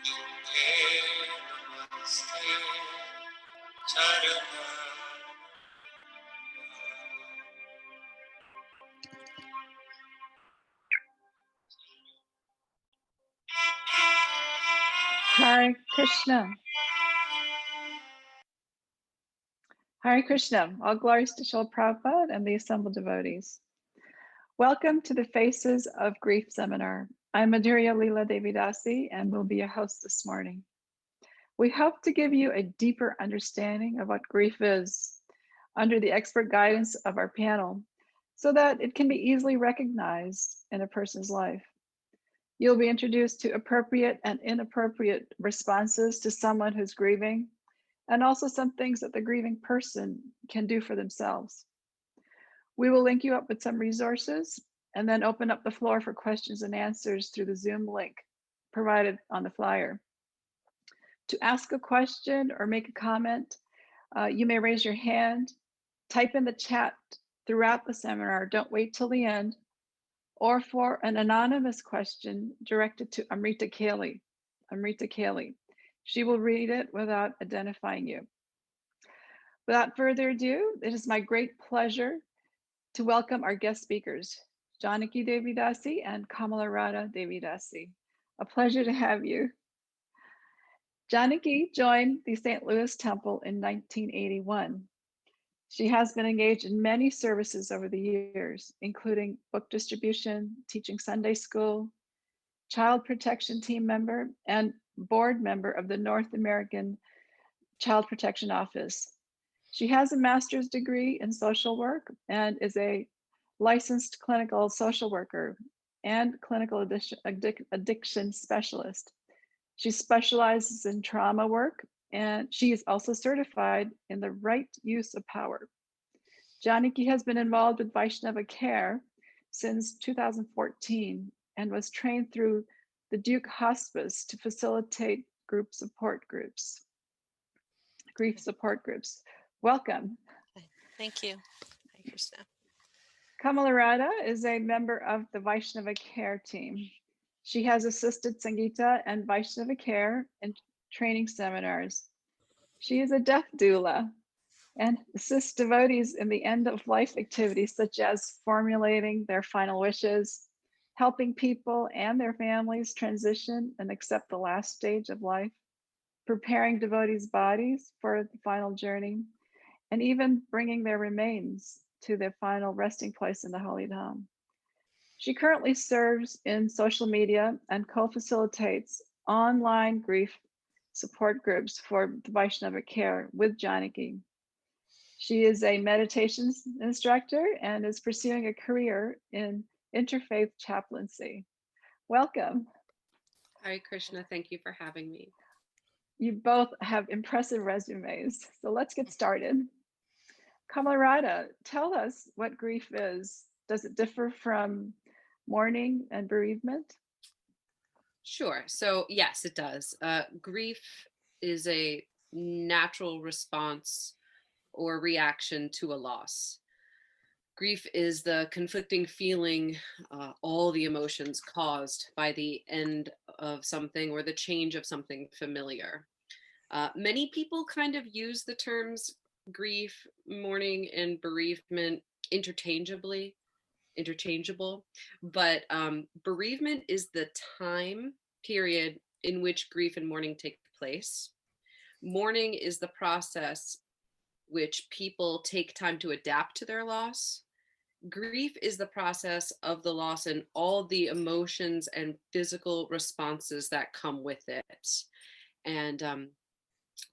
Hare Krishna. Hare Krishna. All glories to Srila Prabhupada and the assembled devotees. Welcome to the Faces of Grief seminar. I'm Madhurya Leela Devi Dasi and will be your host this morning. We hope to give you a deeper understanding of what grief is under the expert guidance of our panel so that it can be easily recognized in a person's life. You'll be introduced to appropriate and inappropriate responses to someone who's grieving, and also some things that the grieving person can do for themselves. We will link you up with some resources and then open up the floor for questions and answers through the Zoom link provided on the flyer. To ask a question or make a comment, you may raise your hand, type in the chat throughout the seminar, don't wait till the end, or for an anonymous question directed to Amrita Kali. She will read it without identifying you. Without further ado, it is my great pleasure to welcome our guest speakers, Janaki Devi Dasi and Kamala Radha Devi Dasi. A pleasure to have you. Janaki joined the St. Louis Temple in 1981. She has been engaged in many services over the years, including book distribution, teaching Sunday school, child protection team member, and board member of the North American Child Protection Office. She has a master's degree in social work and is a licensed clinical social worker and clinical addiction specialist. She specializes in trauma work, and she is also certified in the right use of power. Janaki has been involved with Vaishnava CARE since 2014 and was trained through the Duke Hospice to facilitate grief support groups. Welcome. Thank you. Hi, Krishna. Kamala Radha is a member of the Vaishnava CARE team. She has assisted Sangeeta and Vaishnava CARE in training seminars. She is a death doula and assists devotees in the end-of-life activities such as formulating their final wishes, helping people and their families transition and accept the last stage of life, preparing devotees' bodies for the final journey, and even bringing their remains to their final resting place in the Holy Dham. She currently serves in social media and co-facilitates online grief support groups for the Vaishnava CARE with Janaki. She is a meditation instructor and is pursuing a career in interfaith chaplaincy. Welcome. Hare Krishna, thank you for having me. You both have impressive resumes, so let's get started. Kamala Radha, tell us what grief is. Does it differ from mourning and bereavement? Sure. So yes, it does. Grief is a natural response or reaction to a loss. Grief is the conflicting feeling, all the emotions caused by the end of something or the change of something familiar. Many people kind of use the terms grief, mourning, and bereavement interchangeable, but bereavement is the time period in which grief and mourning take place. Mourning is the process which people take time to adapt to their loss. Grief is the process of the loss and all the emotions and physical responses that come with it. And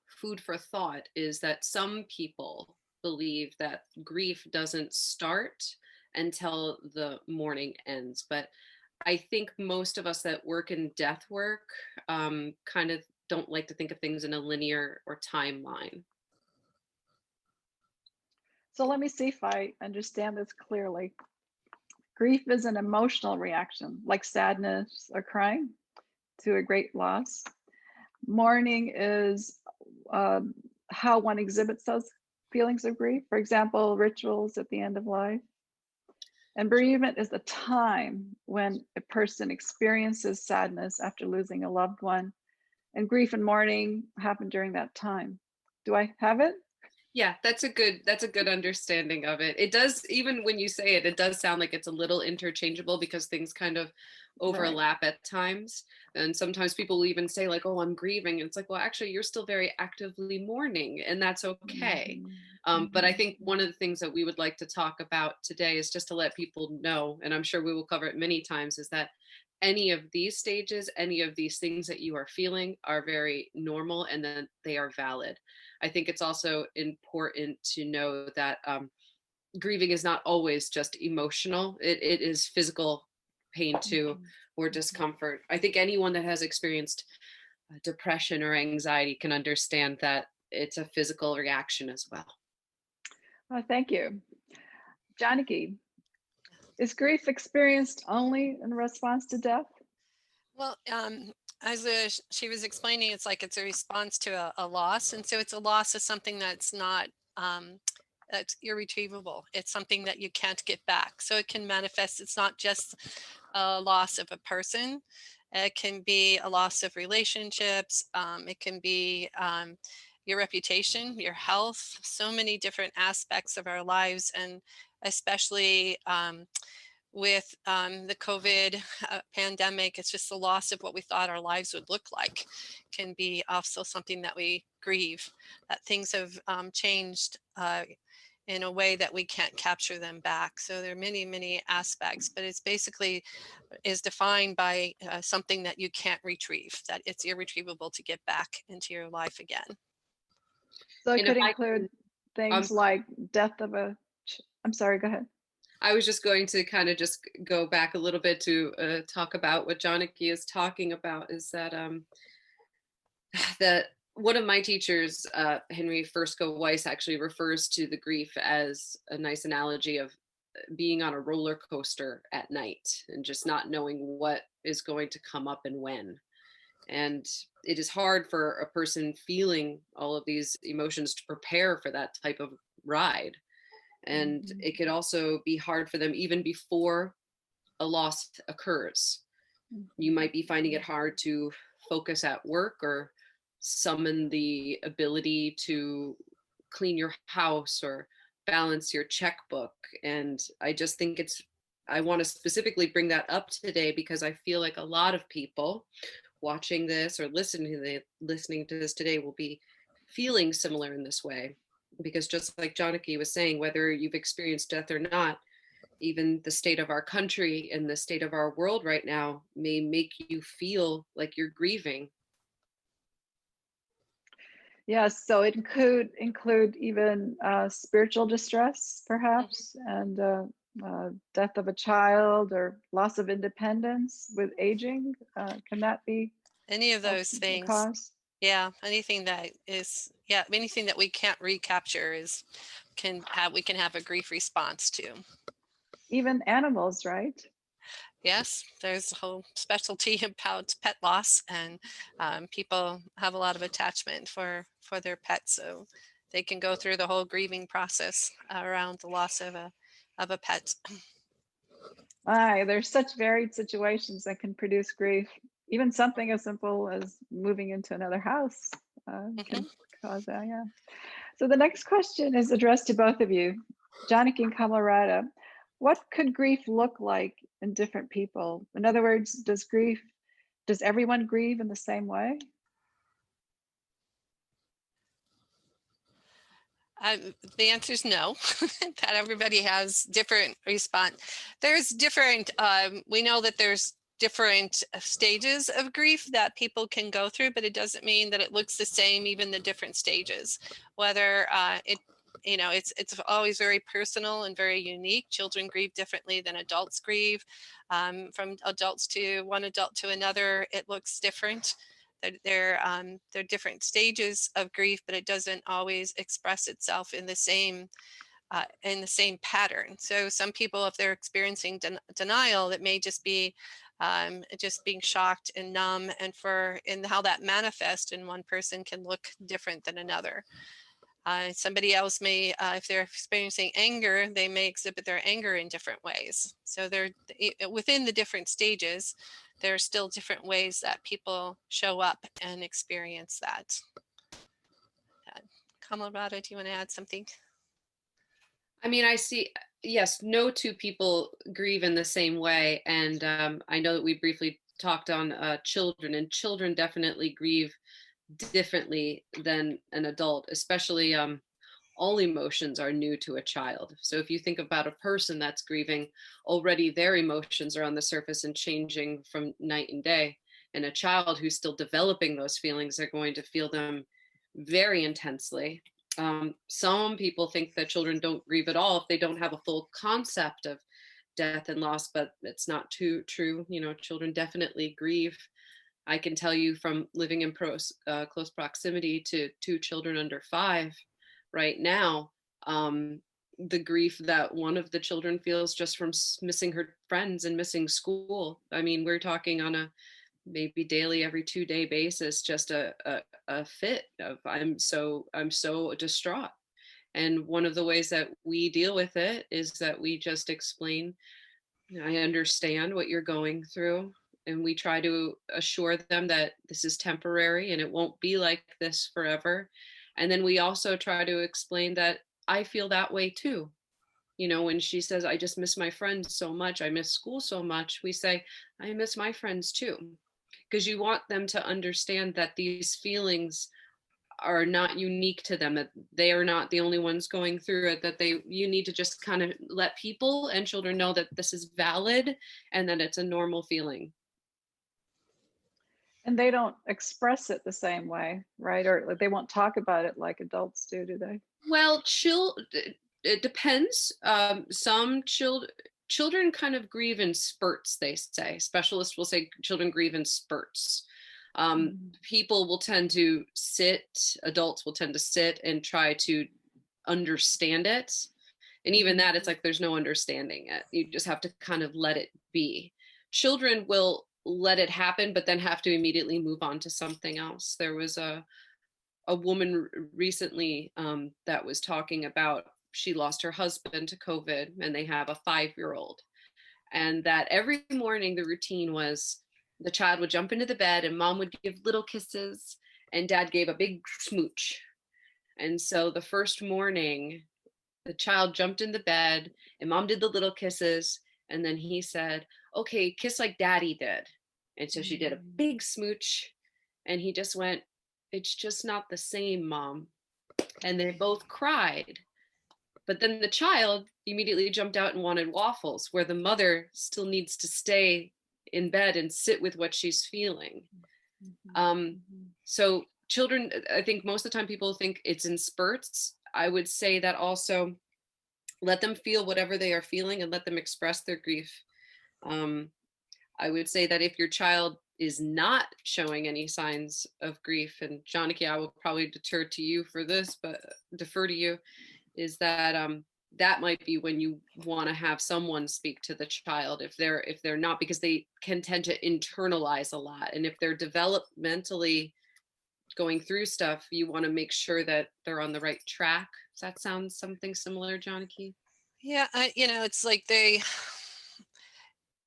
food for thought is that some people believe that grief doesn't start until the mourning ends. But I think most of us that work in death work kind of don't like to think of things in a linear or timeline. So let me see if I understand this clearly. Grief is an emotional reaction, like sadness or crying to a great loss. Mourning is how one exhibits those feelings of grief. For example, rituals at the end of life. And bereavement is the time when a person experiences sadness after losing a loved one, and grief and mourning happen during that time. Do I have it? Yeah, that's a good understanding of it. It does, even when you say it, it does sound like it's a little interchangeable because things kind of Right. overlap at times. And sometimes people will even say like, "Oh, I'm grieving." And it's like, well, actually, you're still very actively mourning, and that's okay. But I think one of the things that we would like to talk about today is just to let people know, and I'm sure we will cover it many times, is that any of these stages, any of these things that you are feeling are very normal and then they are valid. I think it's also important to know that grieving is not always just emotional. It is physical pain too, or discomfort. I think anyone that has experienced depression or anxiety can understand that it's a physical reaction as well. Thank you. Janaki, is grief experienced only in response to death? Well, as she was explaining, it's like it's a response to a loss. And so it's a loss of something that's not, that's irretrievable. It's something that you can't get back. So it can manifest, it's not just a loss of a person. It can be a loss of relationships. It can be your reputation, your health, so many different aspects of our lives. And especially with the COVID pandemic, it's just the loss of what we thought our lives would look like can be also something that we grieve, that things have changed in a way that we can't capture them back. So there are many, many aspects, but it's basically is defined by something that you can't retrieve, that it's irretrievable to get back into your life again. So it And could if I include can, things like death of a, I'm sorry, go ahead. I was just going to kind of just go back a little bit to talk about what Janaki is talking about, is that that one of my teachers, Henry Fursko Weiss, actually refers to the grief as a nice analogy of being on a roller coaster at night and just not knowing what is going to come up and when. And it is hard for a person feeling all of these emotions to prepare for that type of ride. And it could also be hard for them even before a loss occurs. You might be finding it hard to focus at work or summon the ability to clean your house or balance your checkbook. And I just think I want to specifically bring that up today because I feel like a lot of people watching this or listening to this today will be feeling similar in this way. Because just like Janaki was saying, whether you've experienced death or not, even the state of our country and the state of our world right now may make you feel like you're grieving. Yes, so it could include even spiritual distress, perhaps, and death of a child or loss of independence with aging. Can that be Any of those a things. cause? Yeah, anything that is, yeah, anything that we can't recapture we can have a grief response to. Even animals, right? Yes, there's a whole specialty about pet loss, and people have a lot of attachment for their pets, so they can go through the whole grieving process around the loss of a pet. There's such varied situations that can produce grief. Even something as simple as moving into another house can cause that, yeah. So the next question is addressed to both of you, Janaki and Kamala Radha. What could grief look like in different people? In other words, does everyone grieve in the same way? The answer is no, that everybody has different response. There's different, we know that there's different stages of grief that people can go through, but it doesn't mean that it looks the same, even the different stages, whether it's always very personal and very unique. Children grieve differently than adults grieve. From adults to one adult to another, it looks different. They're different stages of grief, but it doesn't always express itself in the same pattern. So some people, if they're experiencing denial, it may just be just being shocked and numb, and how that manifests in one person can look different than another. Somebody else may, if they're experiencing anger, they may exhibit their anger in different ways. So they're within the different stages. there are still different ways that people show up and experience that. Kamala Radha, do you want to add something? I mean, I see, yes, no two people grieve in the same way. And I know that we briefly talked on children, and children definitely grieve differently than an adult, especially all emotions are new to a child. So if you think about a person that's grieving, already their emotions are on the surface and changing from night and day. And a child who's still developing those feelings are going to feel them very intensely. Some people think that children don't grieve at all if they don't have a full concept of death and loss, but it's not too true. You know, children definitely grieve. I can tell you from living in close proximity to 2 children under 5 right now, the grief that one of the children feels just from missing her friends and missing school. I mean, we're talking on a maybe daily, every 2-day basis, just a fit of I'm so distraught. And one of the ways that we deal with it is that we just explain, I understand what you're going through. And we try to assure them that this is temporary and it won't be like this forever. And then we also try to explain that I feel that way too. You know, when she says, I just miss my friends so much, I miss school so much, we say, I miss my friends too. Because you want them to understand that these feelings are not unique to them, that they are not the only ones going through it, that you need to just kind of let people and children know that this is valid and that it's a normal feeling. And they don't express it the same way, right? Or they won't talk about it like adults do they? Well, it depends. Some children kind of grieve in spurts, they say. Specialists will say children grieve in spurts. People will tend to adults will tend to sit and try to understand it. And even that, it's like there's no understanding it. You just have to kind of let it be. Children will let it happen, but then have to immediately move on to something else. There was a woman recently that was talking about, she lost her husband to COVID and they have a 5-year-old. And that every morning the routine was the child would jump into the bed and mom would give little kisses and dad gave a big smooch. And so the first morning, the child jumped in the bed and mom did the little kisses. And then he said, okay, kiss like daddy did. And so she did a big smooch and he just went, it's just not the same, mom. And they both cried. But then the child immediately jumped out and wanted waffles, where the mother still needs to stay in bed and sit with what she's feeling. So children, I think most of the time people think it's in spurts. I would say that also let them feel whatever they are feeling and let them express their grief. I would say that if your child is not showing any signs of grief, and Janaki, I will probably defer to you, is that that might be when you want to have someone speak to the child if they're not, because they can tend to internalize a lot. And if they're developmentally going through stuff, you want to make sure that they're on the right track. Does that sound something similar, Janaki? Yeah, it's like they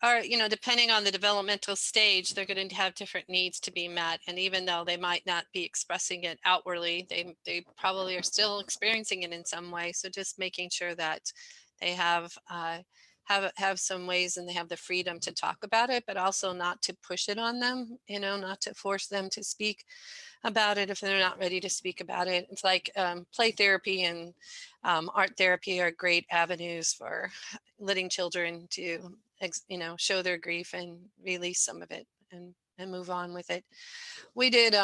are, depending on the developmental stage, they're going to have different needs to be met. And even though they might not be expressing it outwardly, they probably are still experiencing it in some way. So just making sure that they have some ways and they have the freedom to talk about it, but also not to push it on them, not to force them to speak about it if they're not ready to speak about it. It's like play therapy and art therapy are great avenues for letting children to show their grief and release some of it and move on with it. We did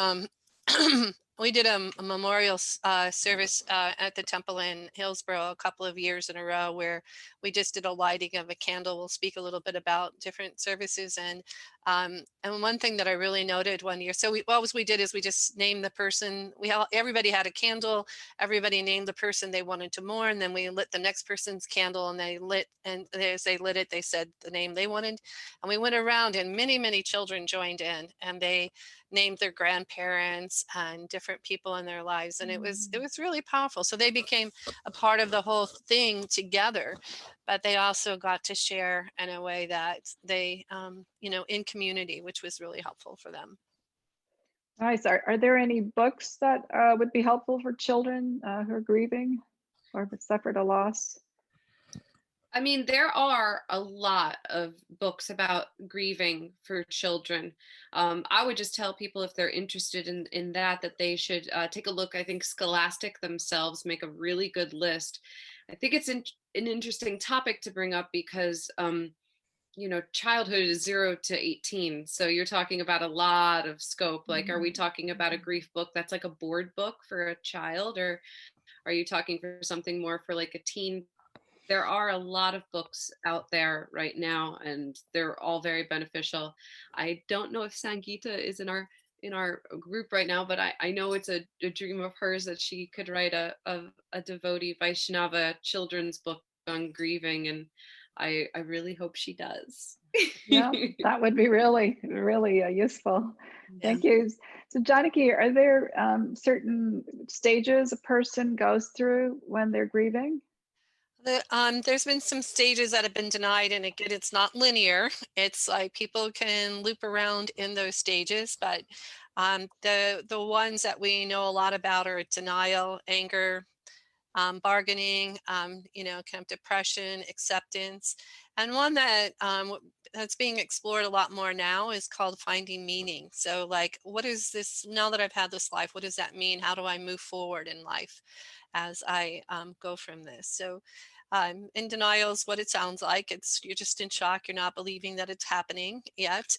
we did a memorial service at the temple in Hillsborough a couple of years in a row where we just did a lighting of a candle. We'll speak a little bit about different services. And one thing that I really noted one year, so what we did is we just named the person. Everybody had a candle. Everybody named the person they wanted to mourn. And then we lit the next person's candle and as they lit it, they said the name they wanted. And we went around and many, many children joined in and they named their grandparents and different people in their lives. And it was really powerful. So they became a part of the whole thing together. but they also got to share in a way that they, in community, which was really helpful for them. Nice. Are there any books that would be helpful for children who are grieving or have suffered a loss? I mean, there are a lot of books about grieving for children. I would just tell people if they're interested in that they should take a look. I think Scholastic themselves make a really good list. I think it's an interesting topic to bring up because, childhood is 0 to 18. So you're talking about a lot of scope. Like, are we talking about a grief book that's like a board book for a child, or are you talking for something more for like a teen? There are a lot of books out there right now, and they're all very beneficial. I don't know if Sangeeta is in our group right now, but I know it's a dream of hers that she could write a devotee Vaishnava children's book on grieving, and I really hope she does. Yeah, that would be really, really useful. Yeah. Thank you. So Janaki, are there certain stages a person goes through when they're grieving? There's been some stages that have been denied, and again, it's not linear. It's like people can loop around in those stages, but the ones that we know a lot about are denial, anger, bargaining, kind of depression, acceptance, and one that that's being explored a lot more now is called finding meaning. So, like, what is this now that I've had this life? What does that mean? How do I move forward in life as I go from this? So, in denial is what it sounds like. You're just in shock. You're not believing that it's happening yet.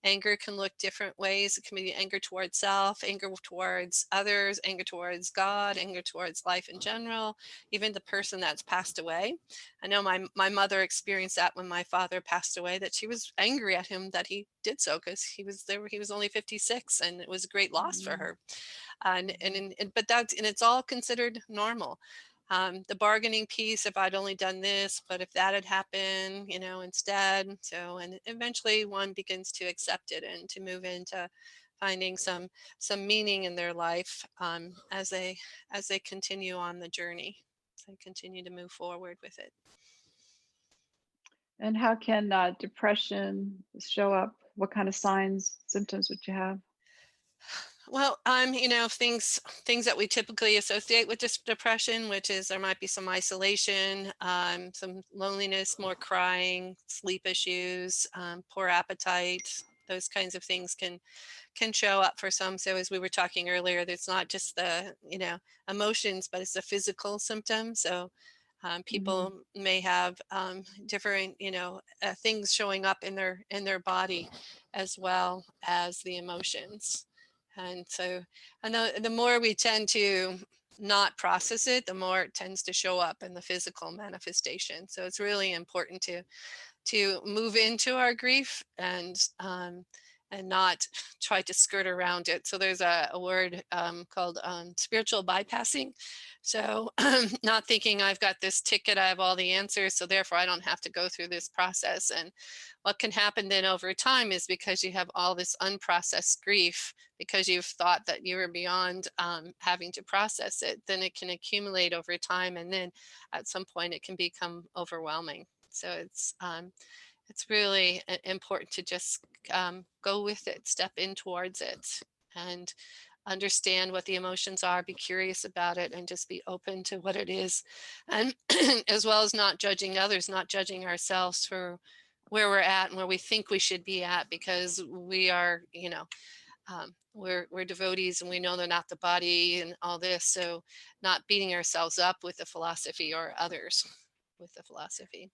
Anger can look different ways. It can be anger towards self, anger towards others, anger towards God, anger towards life in general, even the person that's passed away. I know my mother experienced that when my father passed away, that she was angry at him that he did so, because he was only 56, and it was a great loss for her. But it's all considered normal. The bargaining piece, if I'd only done this, but if that had happened, instead. So, and eventually one begins to accept it and to move into finding some meaning in their life as they continue on the journey. So they continue to move forward with it. And how can depression show up? What kind of signs, symptoms would you have? Well, things that we typically associate with depression, which is there might be some isolation, some loneliness, more crying, sleep issues, poor appetite. Those kinds of things can show up for some. So as we were talking earlier, it's not just the emotions, but it's the physical symptoms. So people may have different things showing up in their body as well as the emotions. And so, and the more we tend to not process it, the more it tends to show up in the physical manifestation. So it's really important to move into our grief and not try to skirt around it. So there's a word called spiritual bypassing. So not thinking I've got this ticket, I have all the answers, so therefore I don't have to go through this process. And what can happen then over time is, because you have all this unprocessed grief, because you've thought that you were beyond having to process it, then it can accumulate over time, and then at some point it can become overwhelming. So it's really important to just go with it, step in towards it, and understand what the emotions are, be curious about it, and just be open to what it is. And as well as not judging others, not judging ourselves for where we're at and where we think we should be at, because we are, we're devotees, and we know they're not the body and all this. So not beating ourselves up with the philosophy or others with the philosophy.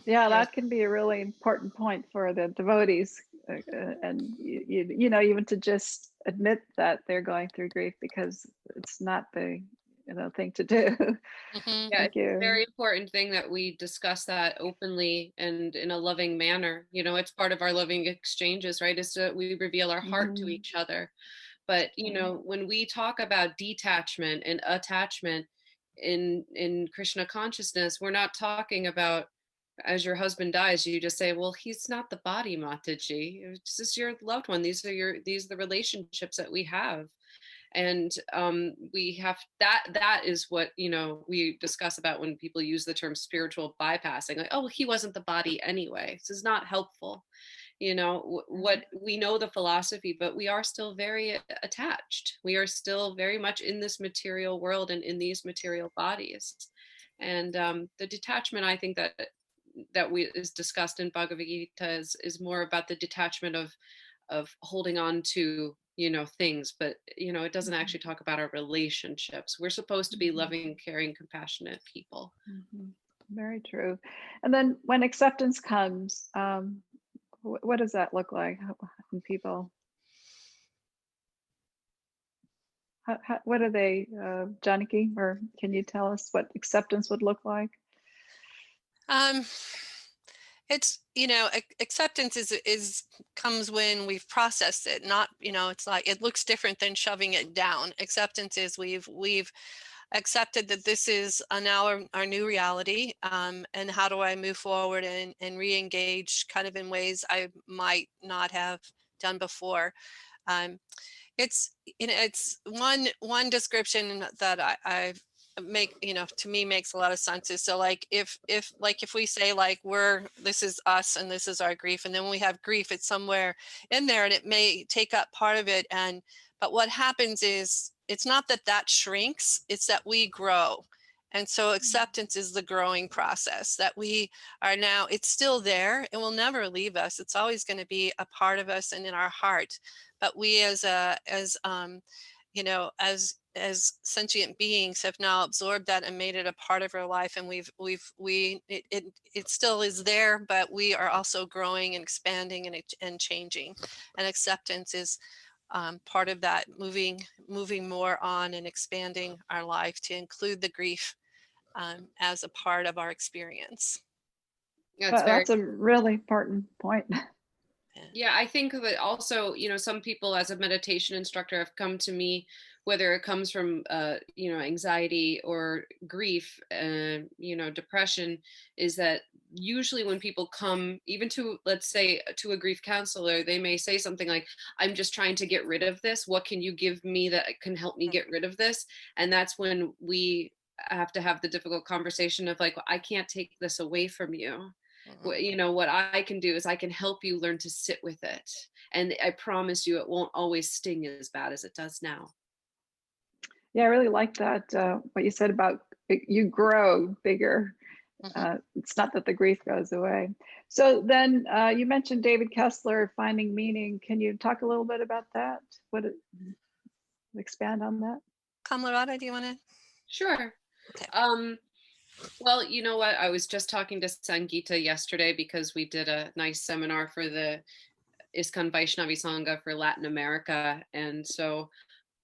Yeah, that can be a really important point for the devotees, and even to just admit that they're going through grief, because it's not the thing to do. Mm-hmm. Yeah, Thank it's a you. very important thing that we discuss that openly and in a loving manner. It's part of our loving exchanges, right? Is that we reveal our heart to each other. But when we talk about detachment and attachment in Krishna consciousness, we're not talking about, as your husband dies, you just say, well, he's not the body, Mataji. This is your loved one. These are the relationships that we have. And we have that is what, you know, we discuss about when people use the term spiritual bypassing, like, oh, he wasn't the body anyway. This is not helpful. You know, what we know the philosophy, but we are still very attached. We are still very much in this material world and in these material bodies. And the detachment, I think that we is discussed in Bhagavad Gita is more about the detachment of holding on to, you know, things, but, you know, it doesn't actually talk about our relationships. We're supposed to be loving, caring, compassionate people. Very true. And then when acceptance comes, what does that look like in people? What are they, Janaki, or can you tell us what acceptance would look like? It's, you know, acceptance is comes when we've processed it, not, you know, it's like, it looks different than shoving it down. Acceptance is we've accepted that this is now our new reality, and how do I move forward and re-engage kind of in ways I might not have done before. It's, you know, it's one description that I've make, you know, to me makes a lot of sense is, so like if we say like this is us and this is our grief, and then when we have grief, it's somewhere in there and it may take up part of it, and but what happens is it's not that shrinks, it's that we grow. And so acceptance is the growing process, that we are now, it's still there, it will never leave us, it's always going to be a part of us and in our heart. But we as you know, as sentient beings have now absorbed that and made it a part of our life, and it still is there, but we are also growing and expanding and changing. And acceptance is part of that, moving more on and expanding our life to include the grief as a part of our experience. Yeah, That's a really important point. Yeah, I think that also, you know, some people as a meditation instructor have come to me, whether it comes from, you know, anxiety or grief, you know, depression, is that usually when people come, even to, let's say, to a grief counselor, they may say something like, I'm just trying to get rid of this. What can you give me that can help me get rid of this? And that's when we have to have the difficult conversation of like, well, I can't take this away from you. You know, what I can do is I can help you learn to sit with it. And I promise you, it won't always sting as bad as it does now. Yeah, I really like that, what you said about you grow bigger. It's not that the grief goes away. So then you mentioned David Kessler, finding meaning. Can you talk a little bit about that? Expand on that? Kamala Radha, do you want to? Sure. Okay. Well, you know what? I was just talking to Sangeeta yesterday because we did a nice seminar for the ISKCON Vaishnavi Sangha for Latin America. And so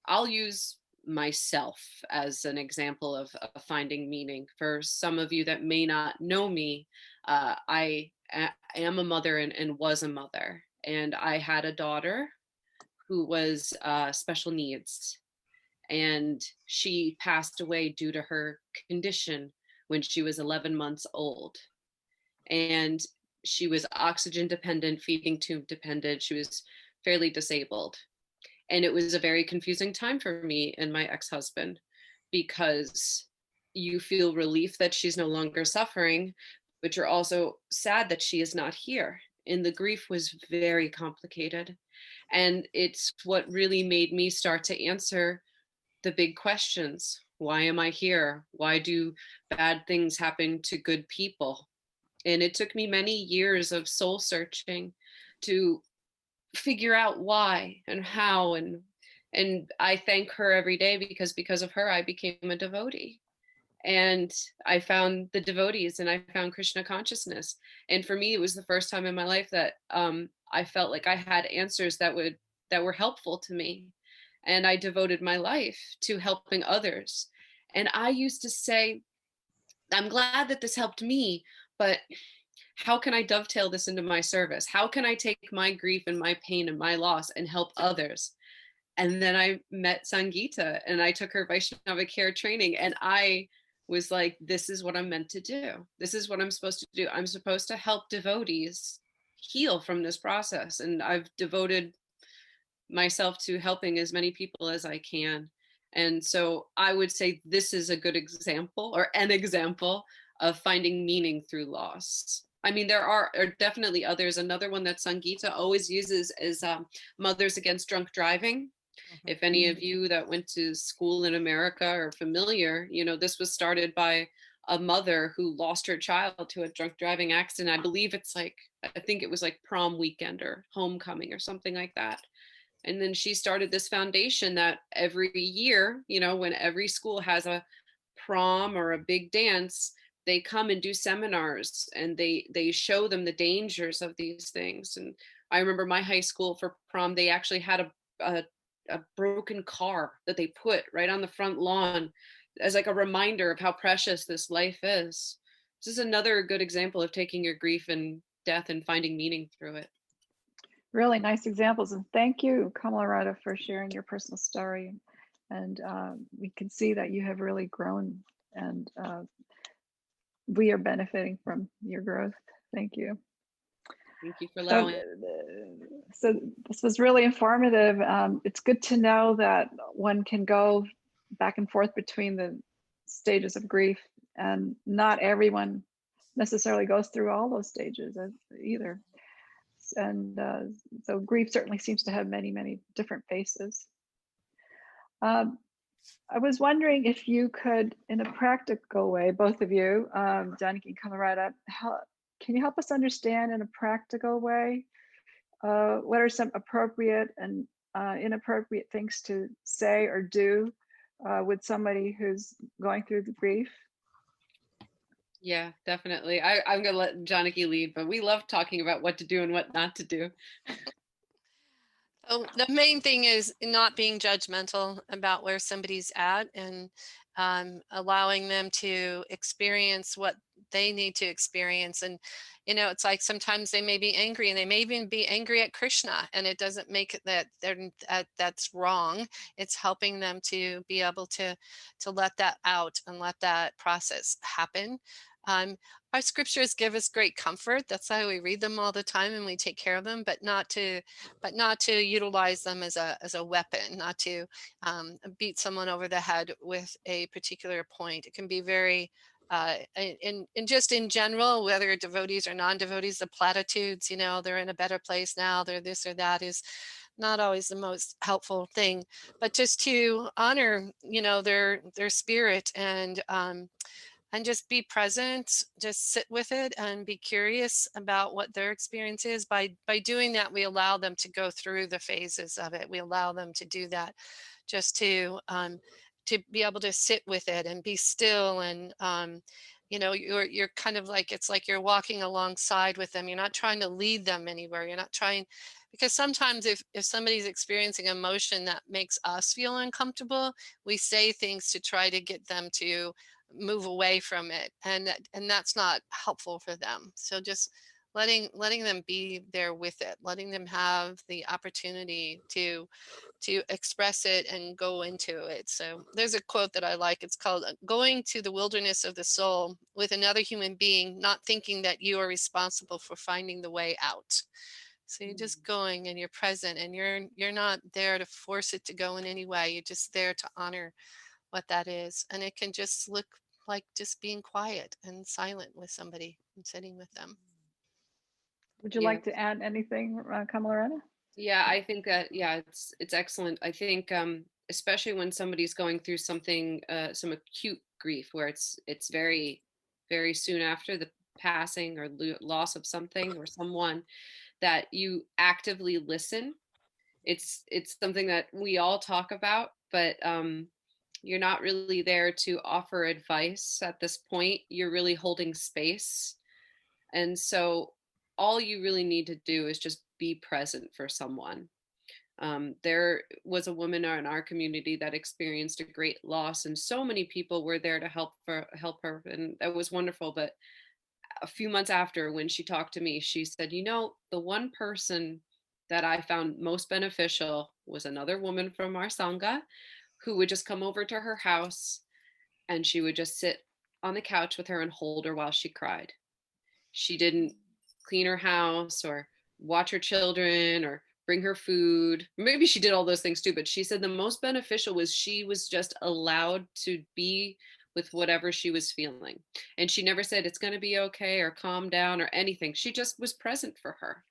I'll use myself as an example of finding meaning. For some of you that may not know me, I am a mother and was a mother. And I had a daughter who was special needs. And she passed away due to her condition when she was 11 months old. And she was oxygen dependent, feeding tube dependent. She was fairly disabled. And it was a very confusing time for me and my ex-husband, because you feel relief that she's no longer suffering, but you're also sad that she is not here. And the grief was very complicated. And it's what really made me start to answer the big questions. Why am I here? Why do bad things happen to good people? And it took me many years of soul searching to figure out why and how. And I thank her every day, because of her, I became a devotee. And I found the devotees and I found Krishna consciousness. And for me, it was the first time in my life that I felt like I had answers that were helpful to me. And I devoted my life to helping others. And I used to say, I'm glad that this helped me, but how can I dovetail this into my service? How can I take my grief and my pain and my loss and help others? And then I met Sangeeta and I took her Vaishnavas CARE training, and I was like, this is what I'm meant to do. This is what I'm supposed to do. I'm supposed to help devotees heal from this process. And I've devoted myself to helping as many people as I can. And so I would say this is a good example, or an example, of finding meaning through loss. I mean, there are definitely others. Another one that Sangeeta always uses is Mothers Against Drunk Driving. If any of you that went to school in America are familiar, you know, this was started by a mother who lost her child to a drunk driving accident. I believe it's like, I think it was like prom weekend or homecoming or something like that. And then she started this foundation that every year, you know, when every school has a prom or a big dance, they come and do seminars, and they show them the dangers of these things. And I remember my high school for prom, they actually had a broken car that they put right on the front lawn as like a reminder of how precious this life is. This is another good example of taking your grief and death and finding meaning through it. Really nice examples. And thank you, Kamala Radha, for sharing your personal story. And we can see that you have really grown, and we are benefiting from your growth. Thank you. Thank you for allowing. So this was really informative. It's good to know that one can go back and forth between the stages of grief, and not everyone necessarily goes through all those stages either. And so grief certainly seems to have many, many different faces. I was wondering if you could, in a practical way, both of you, Janaki and Kamala Radha, can you help us understand in a practical way what are some appropriate and inappropriate things to say or do with somebody who's going through the grief? Yeah, definitely. I'm going to let Janaki lead, but we love talking about what to do and what not to do. So the main thing is not being judgmental about where somebody's at, and allowing them to experience what they need to experience. And, you know, it's like sometimes they may be angry, and they may even be angry at Krishna, and it doesn't make it that that's wrong. It's helping them to be able to let that out and let that process happen. Our scriptures give us great comfort. That's why we read them all the time and we take care of them, but not to utilize them as a weapon, not to beat someone over the head with a particular point. It can be very and just in general, whether devotees or non-devotees, the platitudes, you know, they're in a better place now, they're this or that, is not always the most helpful thing. But just to honor, you know, their spirit, and just be present, just sit with it and be curious about what their experience is. By doing that, we allow them to go through the phases of it. We allow them to do that, just to be able to sit with it and be still. And you know, you're kind of like, it's like you're walking alongside with them. You're not trying to lead them anywhere. You're not trying, because sometimes if somebody's experiencing emotion that makes us feel uncomfortable, we say things to try to get them to move away from it, and that's not helpful for them. So just letting them be there with it, letting them have the opportunity to express it and go into it. So there's a quote that I like. It's called "Going to the wilderness of the soul with another human being, not thinking that you are responsible for finding the way out." So you're just going, and you're present, and you're not there to force it to go in any way. You're just there to honor what that is. And it can just look like just being quiet and silent with somebody and sitting with them. Would you like to add anything, Kamala Radha? Yeah, I think that, yeah, it's excellent. I think especially when somebody's going through something, some acute grief, where it's very, very soon after the passing or loss of something or someone, that you actively listen. It's something that we all talk about, but you're not really there to offer advice at this point. You're really holding space. And so all you really need to do is just be present for someone. There was a woman in our community that experienced a great loss, and so many people were there to help her, and that was wonderful. But a few months after, when she talked to me, she said, you know, the one person that I found most beneficial was another woman from our Sangha, who would just come over to her house, and she would just sit on the couch with her and hold her while she cried. She didn't clean her house or watch her children or bring her food. Maybe she did all those things too, but she said the most beneficial was she was just allowed to be with whatever she was feeling. And she never said it's going to be okay or calm down or anything. She just was present for her.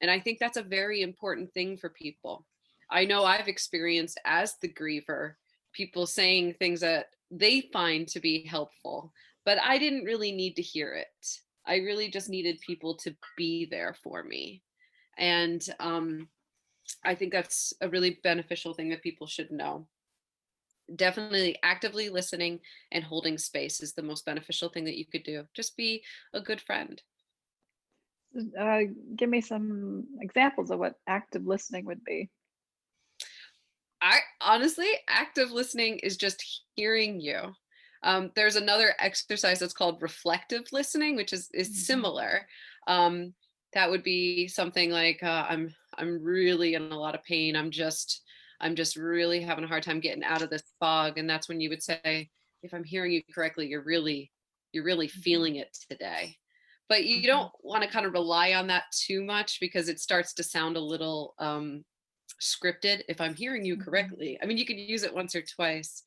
And I think that's a very important thing for people. I know I've experienced as the griever, people saying things that they find to be helpful, but I didn't really need to hear it. I really just needed people to be there for me. And I think that's a really beneficial thing that people should know. Definitely actively listening and holding space is the most beneficial thing that you could do. Just be a good friend. Give me some examples of what active listening would be. I honestly, active listening is just hearing you. There's another exercise that's called reflective listening, which is similar. That would be something like, I'm really in a lot of pain. I'm just really having a hard time getting out of this fog. And that's when you would say, if I'm hearing you correctly, you're really feeling it today. But you don't want to kind of rely on that too much, because it starts to sound a little scripted. If I'm hearing you correctly, I mean, you could use it once or twice,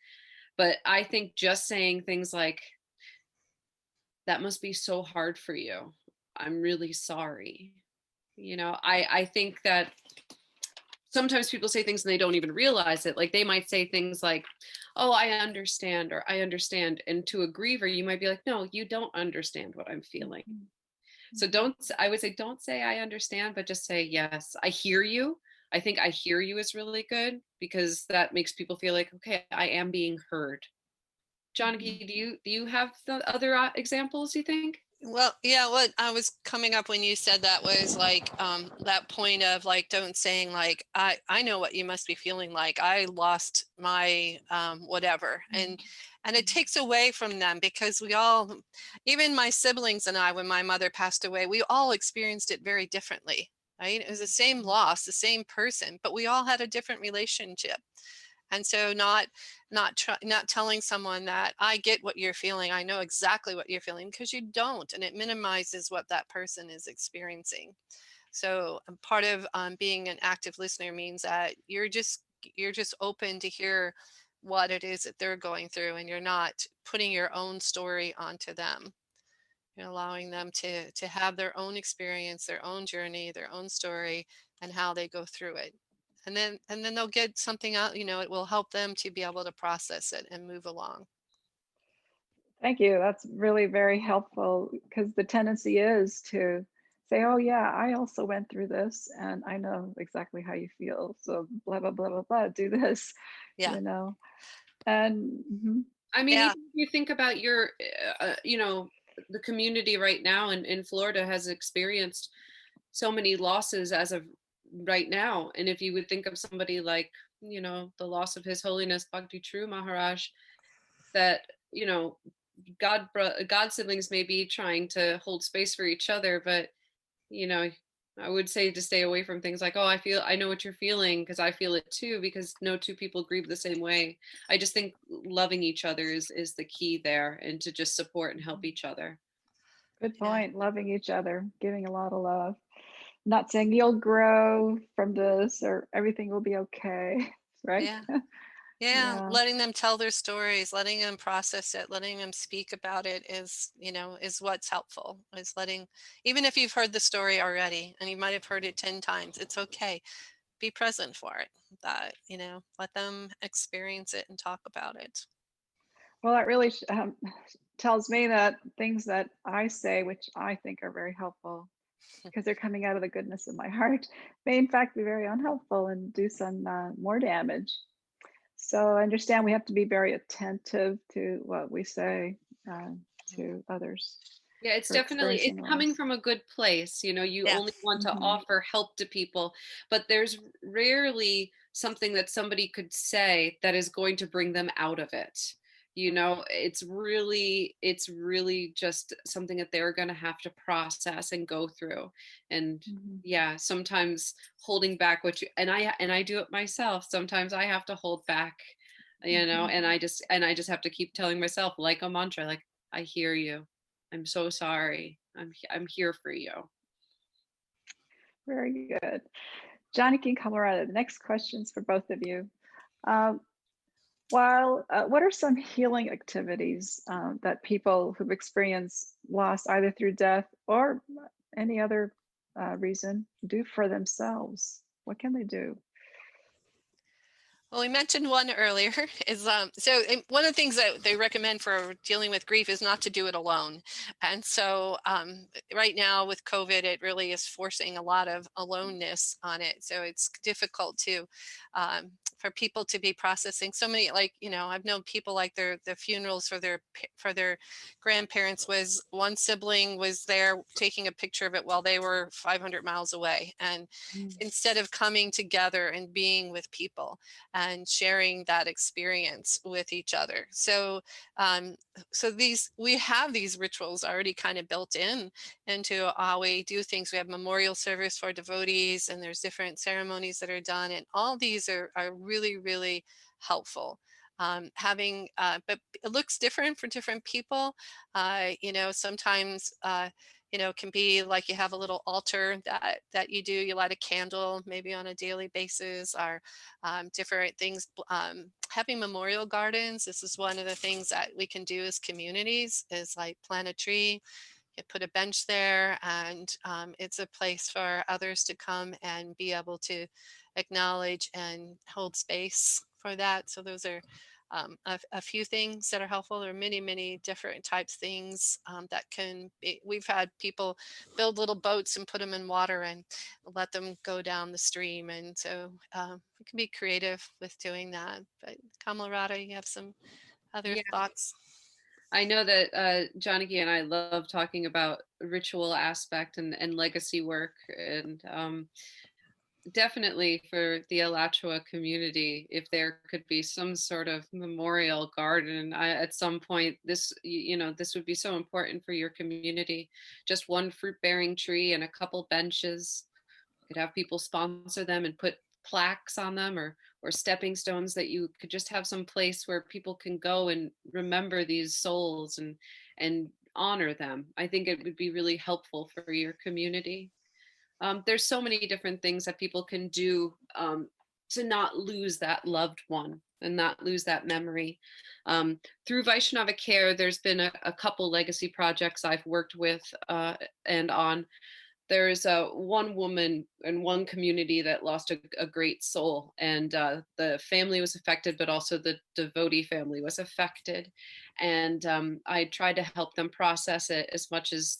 but I think just saying things like, that must be so hard for you, I'm really sorry. I think that sometimes people say things and they don't even realize it. Like they might say things like, oh, I understand, or I understand. And to a griever, you might be like, no, you don't understand what I'm feeling. So I would say, don't say I understand, but just say, yes, I hear you. I think I hear you is really good, because that makes people feel like, okay, I am being heard. Janaki, do you have the other examples, you think? Well, yeah, what I was coming up when you said that was like that point of like, don't saying like, I know what you must be feeling like. I lost my whatever. And it takes away from them, because we all, even my siblings and I, when my mother passed away, we all experienced it very differently, right? It was the same loss, the same person, but we all had a different relationship. And so not telling someone that I get what you're feeling, I know exactly what you're feeling, because you don't, and it minimizes what that person is experiencing. So part of being an active listener means that you're just open to hear what it is that they're going through, and you're not putting your own story onto them. You're allowing them to have their own experience, their own journey, their own story, and how they go through it. And then they'll get something out, it will help them to be able to process it and move along. Thank you. That's really very helpful, because the tendency is to say, oh yeah, I also went through this and I know exactly how you feel. So blah, blah, blah, blah, blah, do this, Yeah. And I mean, Yeah. even if you think about your, the community right now in Florida has experienced so many losses as of right now. And if you would think of somebody like, the loss of His Holiness Bhakti True Maharaj, that, God siblings may be trying to hold space for each other, but, I would say to stay away from things like, oh, I know what you're feeling, because I feel it too, because no two people grieve the same way. I just think loving each other is the key there, and to just support and help each other. good point. Loving each other, giving a lot of love, not saying you'll grow from this or everything will be okay, right? Yeah, letting them tell their stories, letting them process it, letting them speak about it is what's helpful. Is letting, even if you've heard the story already and you might have heard it 10 times, it's okay. Be present for it. That, let them experience it and talk about it. Well, that really tells me that things that I say, which I think are very helpful, because they're coming out of the goodness of my heart, may in fact be very unhelpful and do some more damage. So I understand we have to be very attentive to what we say to others. Yeah, it's definitely, it's coming from a good place. You only want to offer help to people, but there's rarely something that somebody could say that is going to bring them out of it. It's really just something that they're going to have to process and go through. And yeah, sometimes holding back and I do it myself. Sometimes I have to hold back, and I just have to keep telling myself, like a mantra, like, I hear you. I'm so sorry. I'm here for you. Very good. Janaki and Kamala Radha, the next questions for both of you. What are some healing activities that people who've experienced loss either through death or any other reason do for themselves? What can they do? Well, we mentioned one earlier is one of the things that they recommend for dealing with grief is not to do it alone. And so right now with COVID, it really is forcing a lot of aloneness on it. So it's difficult to for people to be processing so many, like, you know, I've known people like their funerals for their grandparents was one sibling was there taking a picture of it while they were 500 miles away. And instead of coming together and being with people and sharing that experience with each other. So we have these rituals already kind of built into how we do things. We have memorial service for devotees, and there's different ceremonies that are done, and all these are really, really helpful. But it looks different for different people. You know, sometimes you know, can be like you have a little altar that you do, you light a candle maybe on a daily basis, or different things. Having memorial gardens, this is one of the things that we can do as communities, is like plant a tree, you put a bench there, and it's a place for others to come and be able to acknowledge and hold space for that. So those are a few things that are helpful. There are many, many different types of things that can be. We've had people build little boats and put them in water and let them go down the stream. And so we can be creative with doing that. But Kamala Radha, you have some other thoughts? I know that Janaki and I love talking about ritual aspect and legacy work, and definitely for the Alachua community, if there could be some sort of memorial garden at some point, this, you know, this would be so important for your community. Just one fruit-bearing tree and a couple benches. You could have people sponsor them and put plaques on them, or stepping stones that you could just have some place where people can go and remember these souls and honor them. I think it would be really helpful for your community. There's so many different things that people can do to not lose that loved one and not lose that memory. Through Vaishnava CARE, there's been a couple legacy projects I've worked with and on. There's one woman in one community that lost a great soul, and the family was affected, but also the devotee family was affected. And I tried to help them process it as much as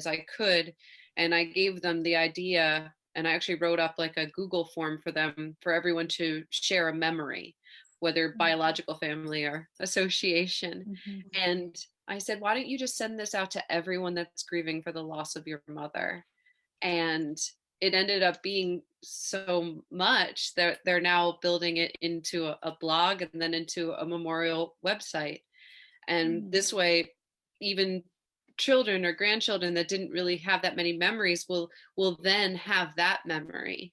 I could. And I gave them the idea, and I actually wrote up like a Google form for them, for everyone to share a memory, whether biological family or association. And I said, why don't you just send this out to everyone that's grieving for the loss of your mother? And it ended up being so much that they're now building it into a blog and then into a memorial website. And this way, even children or grandchildren that didn't really have that many memories will then have that memory.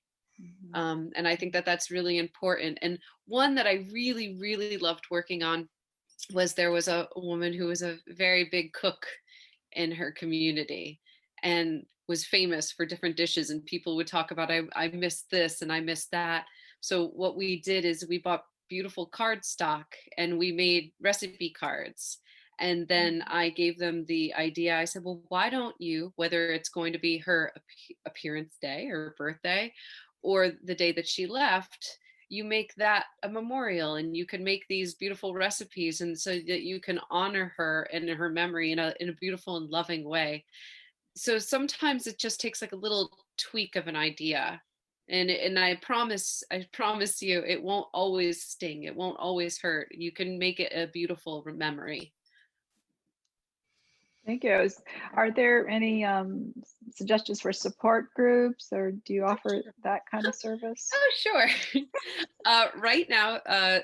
And I think that that's really important. And one that I really, really loved working on was, there was a woman who was a very big cook in her community and was famous for different dishes, and people would talk about, I missed this and I missed that. So what we did is we bought beautiful cardstock and we made recipe cards. And then I gave them the idea. I said, well, why don't you, whether it's going to be her appearance day or birthday or the day that she left, you make that a memorial, and you can make these beautiful recipes, and so that you can honor her and her memory in a beautiful and loving way. So sometimes it just takes like a little tweak of an idea. And I promise you, it won't always sting. It won't always hurt. You can make it a beautiful memory. Thank you. Are there any suggestions for support groups, or do you offer that kind of service? Oh, sure. Right now,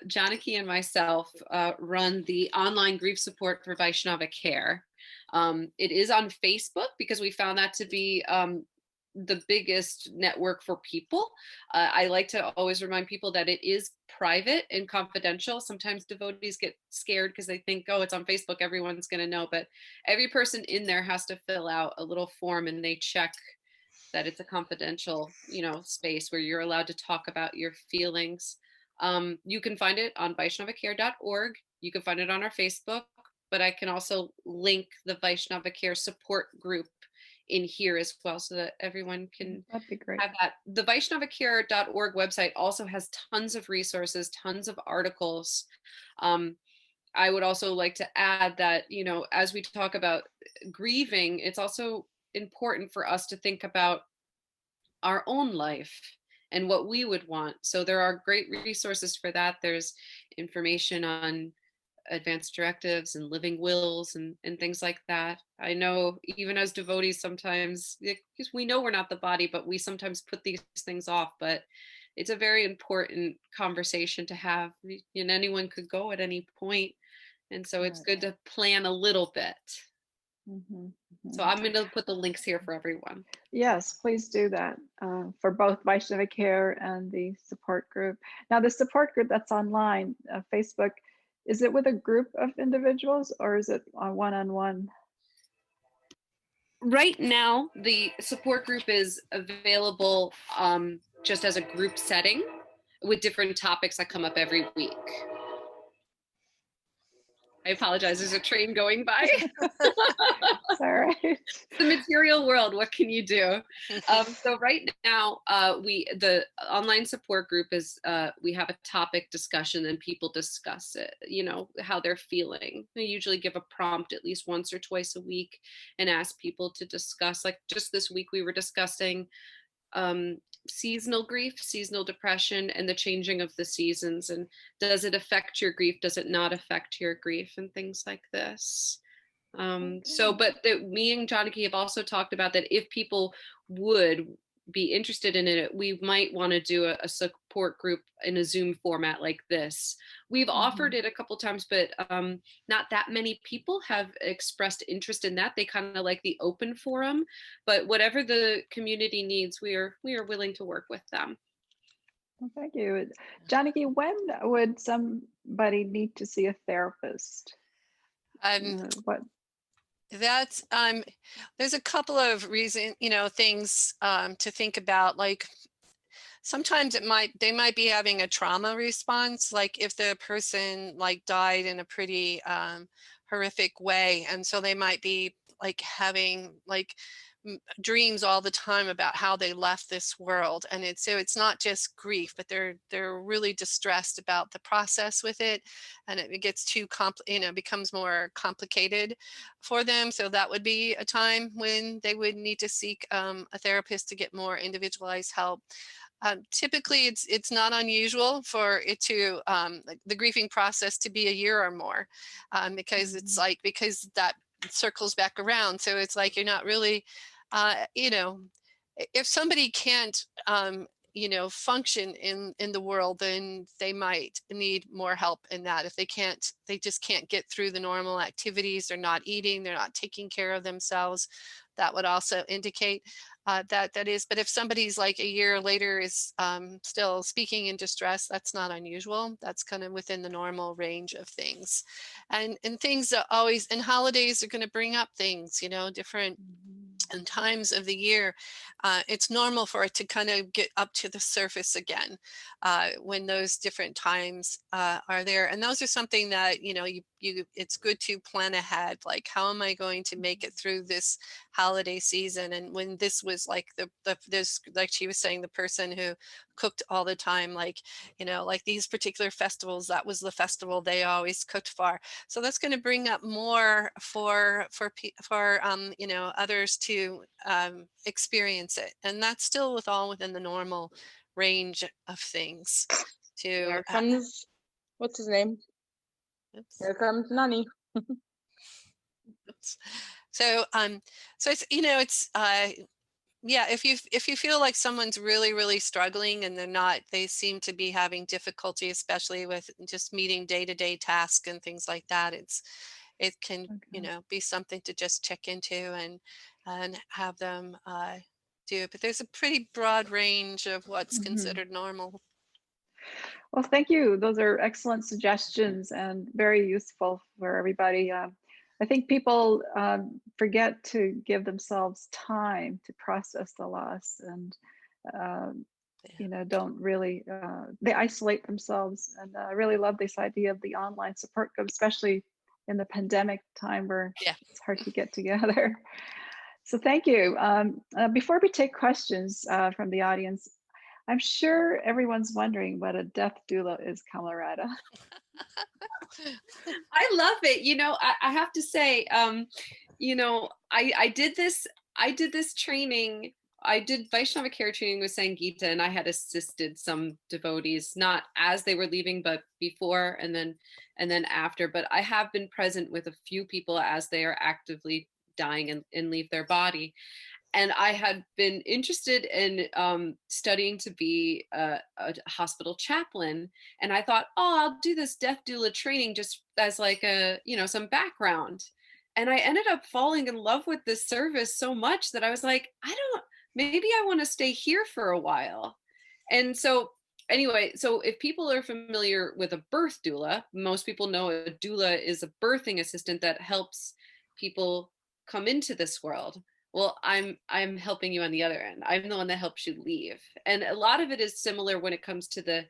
Janaki and myself run the online grief support for Vaishnava CARE. It is on Facebook because we found that to be the biggest network for people. I like to always remind people that it is private and confidential. Sometimes devotees get scared because they think, oh, it's on Facebook, everyone's going to know. But every person in there has to fill out a little form, and they check that it's a confidential, space where you're allowed to talk about your feelings. You can find it on vaishnavacare.org. You can find it on our Facebook, but I can also link the Vaishnava Care support group in here as well, so that everyone can That'd be great. have that. The vaishnavacare.org website also has tons of resources, tons of articles. I would also like to add that, as we talk about grieving, it's also important for us to think about our own life and what we would want. So there are great resources for that. There's information on advanced directives and living wills and things like that. I know even as devotees, sometimes, because we know we're not the body, but we sometimes put these things off. But it's a very important conversation to have, and anyone could go at any point. And so it's good to plan a little bit. So I'm going to put the links here for everyone. Yes, please do that for both Vaishnava Care and the support group. Now, the support group that's online, Facebook, is it with a group of individuals or is it a one-on-one? Right now, the support group is available just as a group setting with different topics that come up every week. I apologize, there's a train going by. Sorry. The material world, what can you do? So right now, the online support group is, we have a topic discussion and people discuss it, how they're feeling. I usually give a prompt at least once or twice a week and ask people to discuss, like just this week we were discussing seasonal grief, seasonal depression, and the changing of the seasons. And does it affect your grief? Does it not affect your grief? And things like this. But me and Janaki have also talked about that if people would be interested in it, we might want to do a support group in a Zoom format like this. We've offered it a couple times, but not that many people have expressed interest in that. They kind of like the open forum, but whatever the community needs, we are willing to work with them. Well, thank you. Janaki, when would somebody need to see a therapist? What? That's there's a couple of things to think about. Like sometimes they might be having a trauma response, like if the person died in a pretty horrific way, and so they might be having dreams all the time about how they left this world, and it's not just grief, but they're really distressed about the process with it, and it gets becomes more complicated for them. So that would be a time when they would need to seek a therapist to get more individualized help. Typically, it's not unusual for it to the grieving process to be a year or more, because it's because that circles back around. So it's you're not really, if somebody can't, function in the world, then they might need more help in that. If they just can't get through the normal activities, they're not eating, they're not taking care of themselves, that would also indicate that is. But if somebody's a year later is still speaking in distress, that's not unusual. That's kind of within the normal range of things. And things that always, and holidays are going to bring up things, different and times of the year. It's normal for it to kind of get up to the surface again when those different times are there. And those are something that, it's good to plan ahead. How am I going to make it through this holiday season? And when this was this, like she was saying, the person who cooked all the time, these particular festivals, that was the festival they always cooked for. So that's going to bring up more for others to experience it. And that's still all within the normal range of things. Here comes, what's his name? Oops. Here comes Nani. So it's, it's, yeah, if you feel like someone's really struggling and they seem to be having difficulty, especially with just meeting day-to-day tasks and things like that, it can, be something to just check into and have them do. But there's a pretty broad range of what's considered normal. Well, thank you. Those are excellent suggestions and very useful for everybody. I think people forget to give themselves time to process the loss, and don't really, they isolate themselves. And I really love this idea of the online support group, especially in the pandemic time where it's hard to get together. So thank you. Before we take questions from the audience, I'm sure everyone's wondering what a death doula is, Kamala Radha. I love it. I have to say, I did this training. I did Vaishnava CARE training with Sangeeta, and I had assisted some devotees, not as they were leaving, but before and then after. But I have been present with a few people as they are actively dying and leave their body. And I had been interested in studying to be a hospital chaplain. And I thought, I'll do this death doula training just as like some background. And I ended up falling in love with this service so much that I was like, maybe I want to stay here for a while. And so anyway, so if people are familiar with a birth doula, most people know a doula is a birthing assistant that helps people come into this world. Well, I'm helping you on the other end. I'm the one that helps you leave. And a lot of it is similar when it comes to the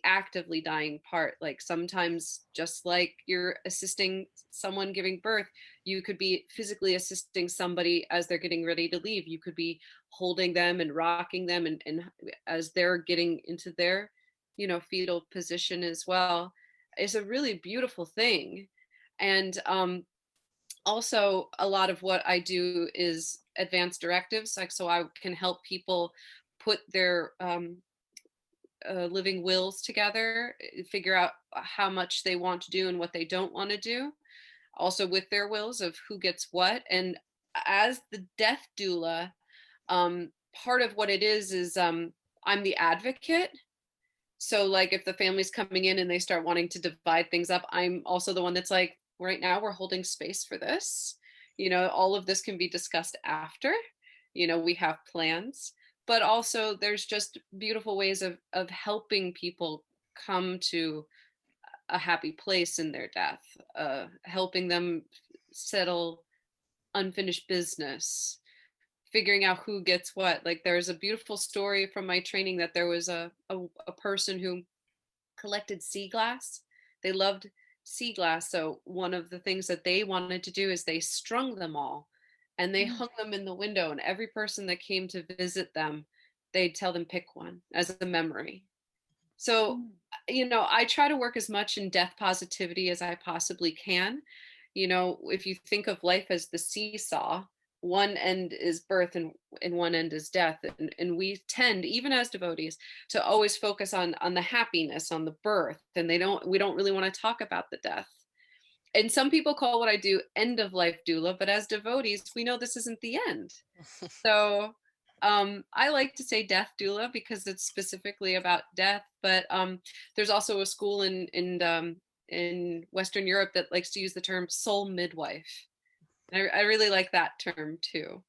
actively dying part. Like sometimes, just like you're assisting someone giving birth, you could be physically assisting somebody as they're getting ready to leave. You could be holding them and rocking them and as they're getting into their, fetal position as well. It's a really beautiful thing. And also, a lot of what I do is advanced directives, like so I can help people put their living wills together, figure out how much they want to do and what they don't want to do, also with their wills of who gets what. And as the death doula, part of what it is I'm the advocate. So like if the family's coming in and they start wanting to divide things up, I'm also the one that's like, right now we're holding space for this. All of this can be discussed after, we have plans, but also there's just beautiful ways of helping people come to a happy place in their death, helping them settle unfinished business, figuring out who gets what. Like there's a beautiful story from my training that there was a person who collected sea glass. They loved sea glass. So one of the things that they wanted to do is they strung them all and they hung them in the window, and every person that came to visit them, they'd tell them pick one as a memory. So, I try to work as much in death positivity as I possibly can. If you think of life as the seesaw, one end is birth and one end is death. And we tend, even as devotees, to always focus on the happiness, on the birth. And we don't really want to talk about the death. And some people call what I do end of life doula, but as devotees, we know this isn't the end. So I like to say death doula because it's specifically about death. But there's also a school in Western Europe that likes to use the term soul midwife. I really like that term too.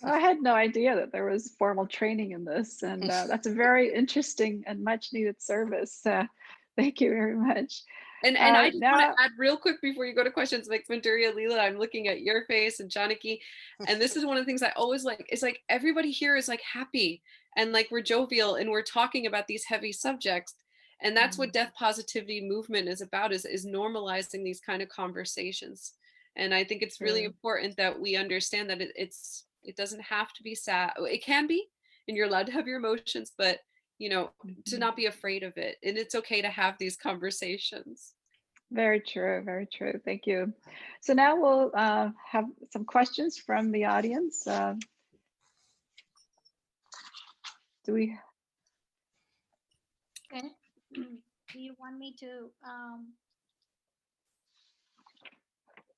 I had no idea that there was formal training in this, and that's a very interesting and much needed service. Thank you very much. And I just want to add real quick before you go to questions, like Manduria, Leela, I'm looking at your face and Janaki, and this is one of the things I always like. It's like everybody here is like happy and like we're jovial and we're talking about these heavy subjects. And that's what death positivity movement is about, is normalizing these kind of conversations. And I think it's really important that we understand that it doesn't have to be sad. It can be, and you're allowed to have your emotions, but to not be afraid of it. And it's okay to have these conversations. Very true. Very true. Thank you. So now we'll have some questions from the audience. Do we? Okay. Do you want me to?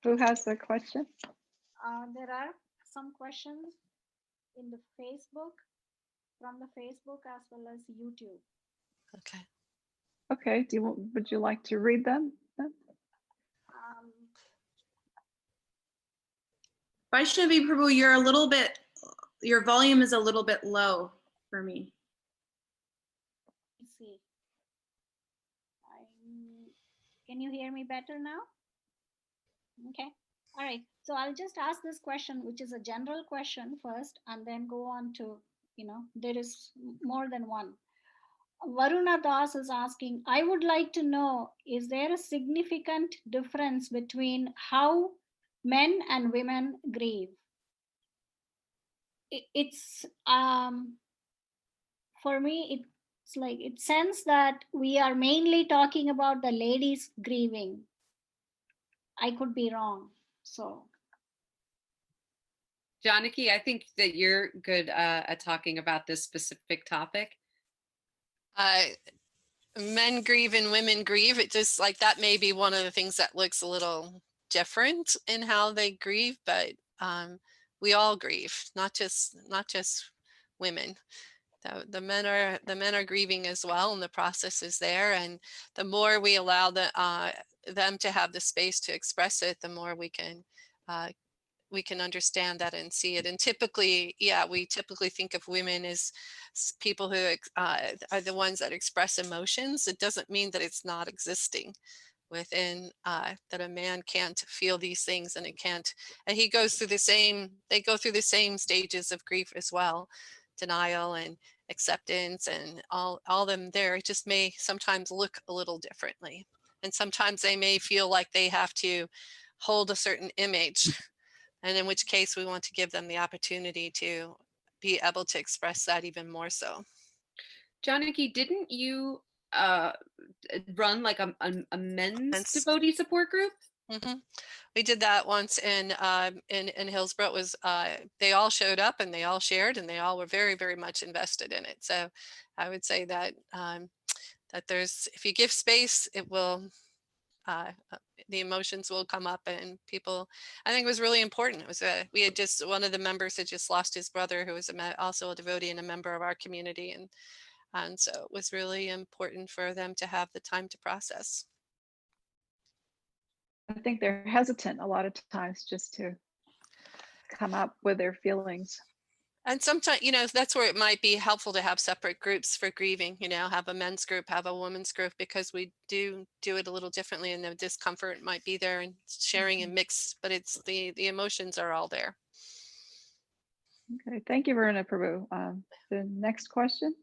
Who has the question? There are some questions in the Facebook, from the Facebook as well as YouTube. Okay. Okay. Would you like to read them? Vaishnavi Prabhu, your volume is a little bit low for me. Let's see. Can you hear me better now? Okay. All right. So I'll just ask this question, which is a general question first, and then go on to, there is more than one. Varuna Das is asking, I would like to know, is there a significant difference between how men and women grieve? It's, for me, it's like, it sense that we are mainly talking about the ladies grieving. I could be wrong. So. Janaki, I think that you're good at talking about this specific topic. Men grieve and women grieve. It just like that may be one of the things that looks a little different in how they grieve, but we all grieve, not just women. The men are grieving as well, and the process is there. And the more we allow them to have the space to express it, the more we can understand that and see it. And typically, we typically think of women as people who are the ones that express emotions. It doesn't mean that it's not existing within, that a man can't feel these things, and he goes through they go through the same stages of grief as well, denial and acceptance and all them there. It just may sometimes look a little differently. And sometimes they may feel like they have to hold a certain image, and in which case we want to give them the opportunity to be able to express that even more so. Janaki, didn't you run like a men's devotee support group? Mm-hmm. We did that once in Hillsborough. It was they all showed up and they all shared, and they all were very, very much invested in it. So I would say that that if you give space, it will the emotions will come up, and people, I think it was really important. It was we had just, one of the members had just lost his brother, who was also a devotee and a member of our community, and so it was really important for them to have the time to process. I think they're hesitant a lot of times just to come up with their feelings. And sometimes, that's where it might be helpful to have separate groups for grieving, have a men's group, have a women's group, because we do it a little differently, and the discomfort might be there, and sharing and mix, but it's the emotions are all there. Okay, thank you, Varuna Prabhu. The next question.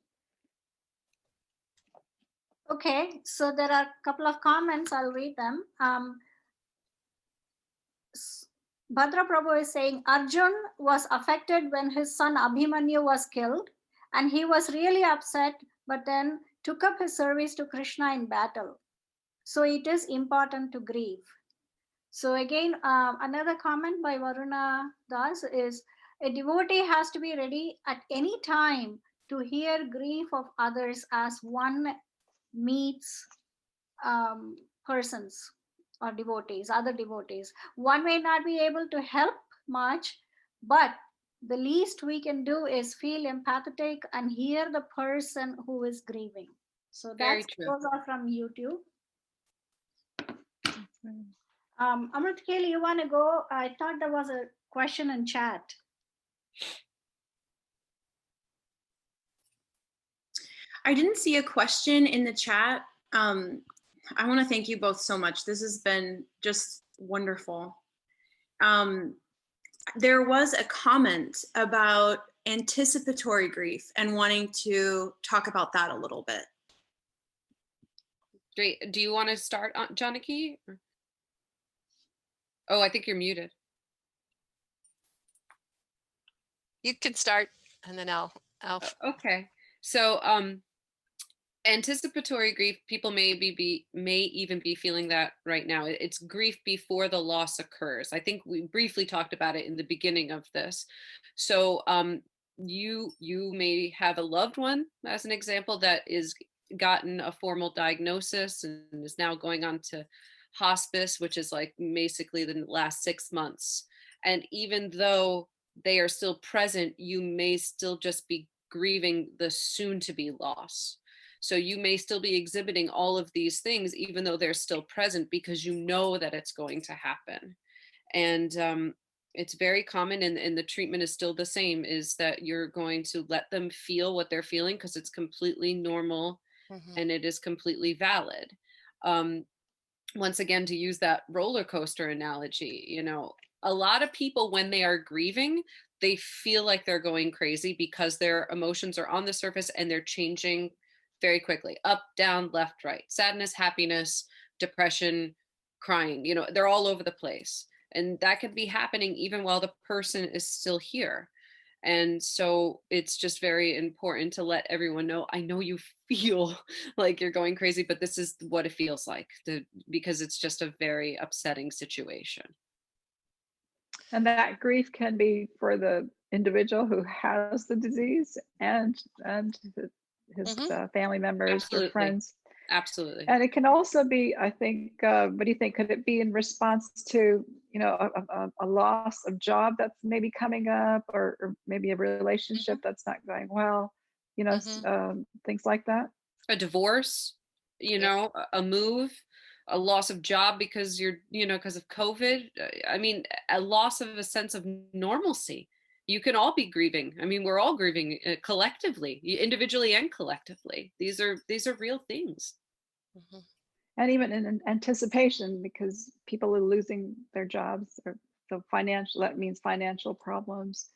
Okay, so there are a couple of comments. I'll read them. Bhadra Prabhu is saying Arjun was affected when his son Abhimanyu was killed, and he was really upset, but then took up his service to Krishna in battle. So it is important to grieve. So again, another comment by Varuna Das is, a devotee has to be ready at any time to hear grief of others as one meets persons or devotees, other devotees. One may not be able to help much, but the least we can do is feel empathetic and hear the person who is grieving. So Very true. Those are from YouTube. Amrit Kelly, you want to go? I thought there was a question in chat. I didn't see a question in the chat. I want to thank you both so much. This has been just wonderful. There was a comment about anticipatory grief and wanting to talk about that a little bit. Great. Do you want to start, Janaki? Oh, I think you're muted. You can start, and then I'll. Okay. So, anticipatory grief, people may even be feeling that right now. It's grief before the loss occurs. I think we briefly talked about it in the beginning of this. So you may have a loved one, as an example, that is gotten a formal diagnosis and is now going on to hospice, which is like basically the last 6 months. And even though they are still present, you may still just be grieving the soon to be loss. So you may still be exhibiting all of these things, even though they're still present, because you know that it's going to happen. And it's very common, and the treatment is still the same, is that you're going to let them feel what they're feeling, because it's completely normal and it is completely valid. once again, to use that roller coaster analogy, you know, a lot of people, when they are grieving, they feel like they're going crazy because their emotions are on the surface and they're changing very quickly, up, down, left, right, sadness, happiness, depression, crying, you know, they're all over the place. And that could be happening even while the person is still here. And so it's just very important to let everyone know, I know you feel like you're going crazy, but this is what it feels like, because it's just a very upsetting situation. And that grief can be for the individual who has the disease and his family members Absolutely. or friends. Absolutely. And it can also be, I think, what do you think? Could it be in response to, you know, a loss of job that's maybe coming up, or maybe a relationship that's not going well, you know, things like that? A divorce, you know, a move, a loss of job because because of COVID. I mean, a loss of a sense of normalcy. You can all be grieving. I mean, we're all grieving collectively, individually and collectively. These are real things. And even in anticipation, because people are losing their jobs, or so financial, that means financial problems,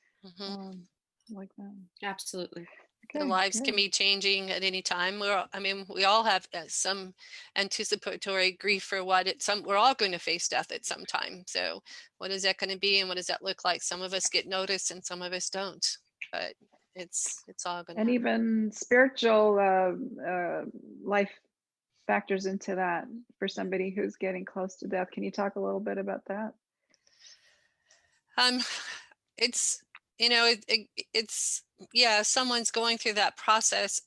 like that. Absolutely. Their lives can be changing at any time. We all have some anticipatory grief for we're all going to face death at some time. So what is that going to be, and what does that look like? Some of us get noticed and some of us don't, but it's all going to And happen. even spiritual life factors into that for somebody who's getting close to death. Can you talk a little bit about that? It's, someone's going through that process.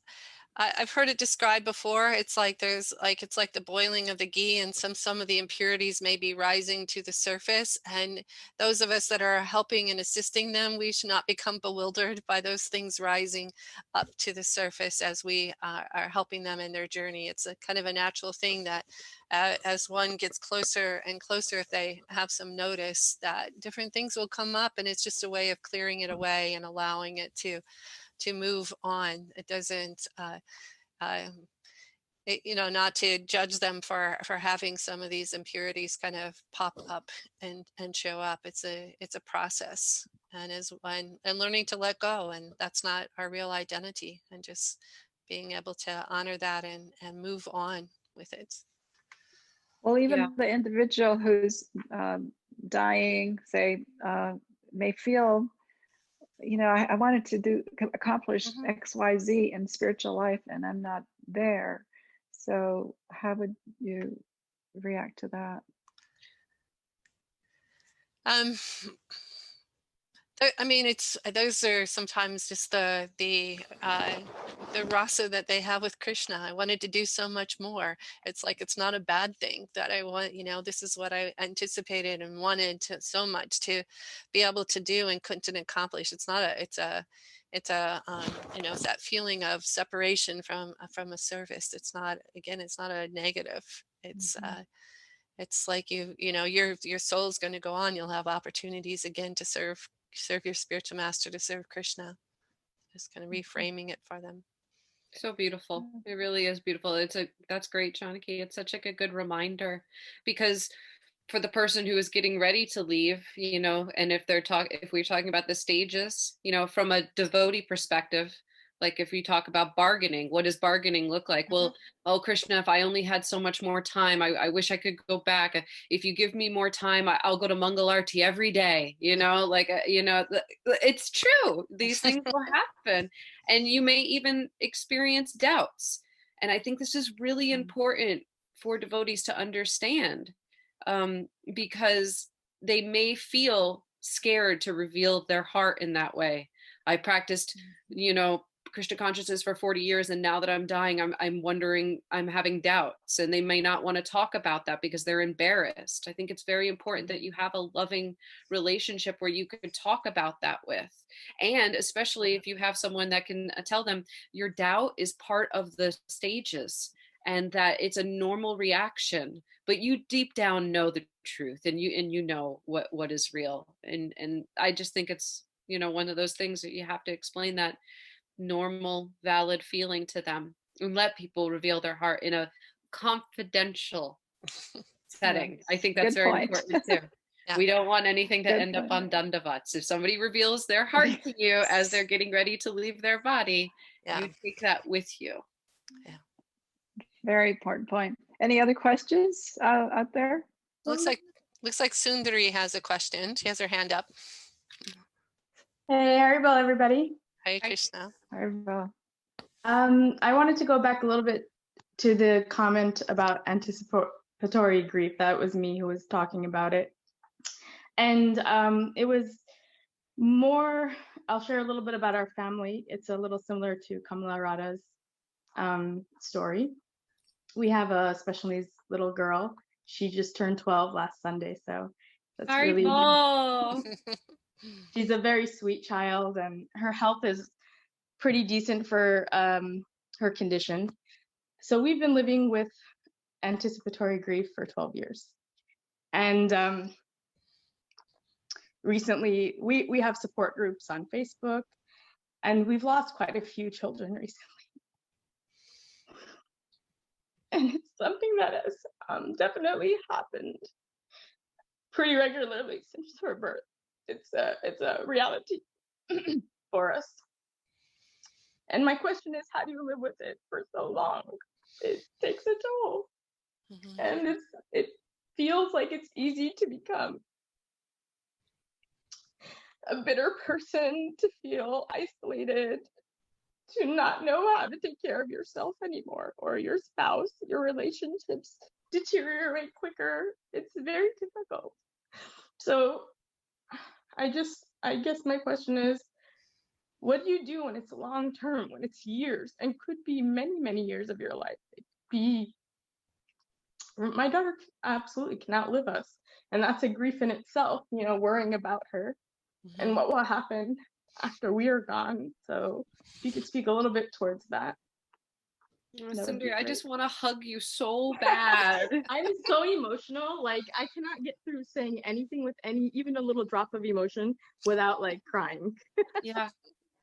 I've heard it described before. It's like it's like the boiling of the ghee, and some of the impurities may be rising to the surface. And those of us that are helping and assisting them, we should not become bewildered by those things rising up to the surface as we are helping them in their journey. It's a kind of a natural thing that as one gets closer and closer, if they have some notice, that different things will come up, and it's just a way of clearing it away and allowing it to move on. It doesn't, not to judge them for having some of these impurities kind of pop up and show up. It's a process, and learning to let go, and that's not our real identity, and just being able to honor that and move on with it. Well, even the individual who's dying, say, may feel, I wanted to accomplish XYZ in spiritual life, and I'm not there. So how would you react to that? Those are sometimes just the rasa that they have with Krishna. I wanted to do so much more. It's like, it's not a bad thing that I want, this is what I anticipated and wanted so much to be able to do and couldn't accomplish. It's that feeling of separation from a service. It's not a negative. It's it's like your soul is going to go on. You'll have opportunities again to serve your spiritual master, to serve Krishna. Just kind of reframing it for them. So beautiful. It really is beautiful. That's great, Janaki. It's such a good reminder, because for the person who is getting ready to leave, and if we're talking about the stages, from a devotee perspective, like if we talk about bargaining, what does bargaining look like? Well, oh, Krishna, if I only had so much more time, I wish I could go back. If you give me more time, I'll go to Mangalarti every day, it's true. These things will happen. And you may even experience doubts. And I think this is really important for devotees to understand, because they may feel scared to reveal their heart in that way. I practiced, Krishna consciousness for 40 years, and now that I'm dying, I'm wondering, I'm having doubts, and they may not want to talk about that because they're embarrassed. I think it's very important that you have a loving relationship where you could talk about that with, and especially if you have someone that can tell them your doubt is part of the stages and that it's a normal reaction, but you deep down know the truth, and you know what is real. And I just think it's, one of those things that you have to explain that normal, valid feeling to them, and let people reveal their heart in a confidential setting. I think that's Good very point. important too. Yeah. We don't want anything to Good end up point. on Dandavats. If somebody reveals their heart to you as they're getting ready to leave their body, Yeah. you take that with you. Very important point. Any other questions out there? Looks like Sundari has a question. She has her hand up. Hey, Haribol, everybody. Hare Krishna. I wanted to go back a little bit to the comment about anticipatory grief. That was me who was talking about it. And it was more, I'll share a little bit about our family. It's a little similar to Kamala Radha's story. We have a special needs little girl. She just turned 12 last Sunday, so that's really, she's a very sweet child, and her health is pretty decent for her condition. So we've been living with anticipatory grief for 12 years. And recently, we have support groups on Facebook, and we've lost quite a few children recently. And it's something that has definitely happened pretty regularly since her birth. It's a reality for us. And my question is, how do you live with it for so long? It takes a toll. Mhm. And it feels like it's easy to become a bitter person, to feel isolated, to not know how to take care of yourself anymore, or your spouse. Your relationships deteriorate quicker. It's very difficult. So I guess my question is, what do you do when it's long term, when it's years, and could be many, many years of your life? My daughter absolutely can outlive us, and that's a grief in itself, worrying about her and what will happen after we are gone. So if you could speak a little bit towards that. Sundari, I just want to hug you so bad. I'm so emotional. Like, I cannot get through saying anything with even a little drop of emotion without like crying. Yeah.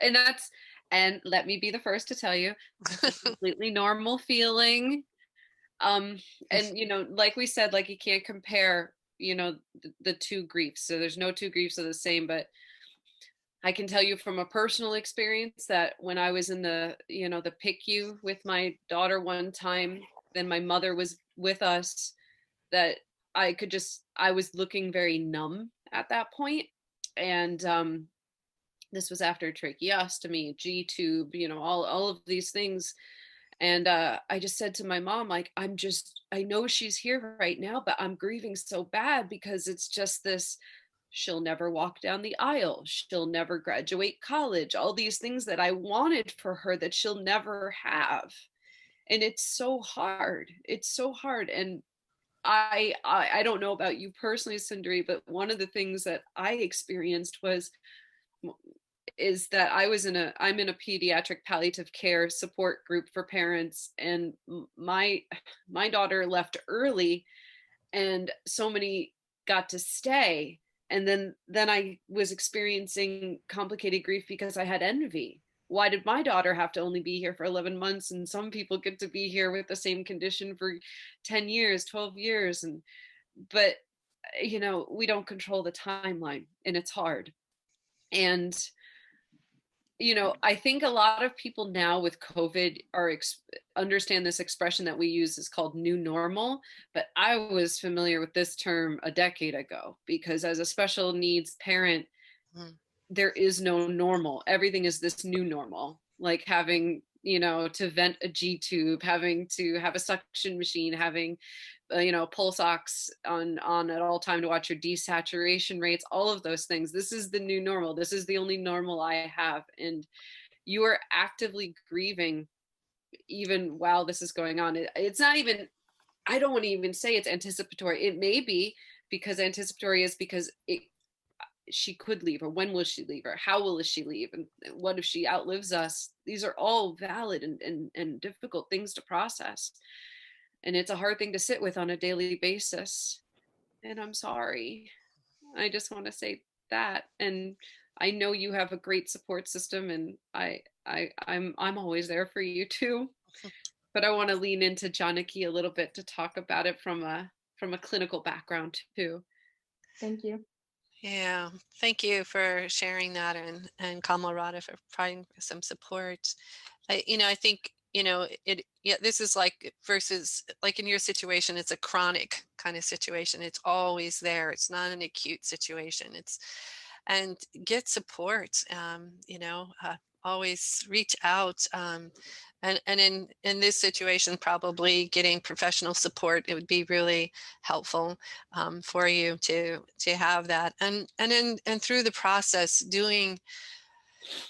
And let me be the first to tell you, it's a completely normal feeling. And like we said, like, you can't compare, the two griefs. So there's no two griefs are the same, but I can tell you from a personal experience that when I was in the PICU with my daughter one time, then my mother was with us, that I was looking very numb at that point. And this was after tracheostomy, G-tube, all of these things. And I just said to my mom, like, I know she's here right now, but I'm grieving so bad because it's just this, she'll never walk down the aisle. She'll never graduate college. All these things that I wanted for her that she'll never have. And it's so hard. It's so hard. And I don't know about you personally, Sundari, but one of the things that I experienced is that I'm in a pediatric palliative care support group for parents, and my daughter left early, and so many got to stay. And then I was experiencing complicated grief because I had envy. Why did my daughter have to only be here for 11 months and some people get to be here with the same condition for 10 years, 12 years? But we don't control the timeline, and it's hard. And I think a lot of people now with COVID understand this expression that we use is called new normal, but I was familiar with this term a decade ago, because as a special needs parent, there is no normal. Everything is this new normal, like having, to vent a G-tube, having to have a suction machine, having, pulse ox on at all time to watch your desaturation rates, all of those things. This is the new normal. This is the only normal I have. And you are actively grieving even while this is going on. It's not even, I don't want to even say it's anticipatory. It may be because anticipatory is because she could leave, or when will she leave, or how will she leave, and what if she outlives us? These are all valid and difficult things to process. And it's a hard thing to sit with on a daily basis. And I'm sorry. I just want to say that. And I know you have a great support system, and I'm always there for you too. But I want to lean into Janaki a little bit to talk about it from from a clinical background too. Thank you. Yeah, thank you for sharing that, and Kamala Radha for providing some support. I think, yeah, this is like versus like in your situation, it's a chronic kind of situation. It's always there. It's not an acute situation. And get support, always reach out. And in this situation, probably getting professional support, it would be really helpful for you to have that. And through the process, doing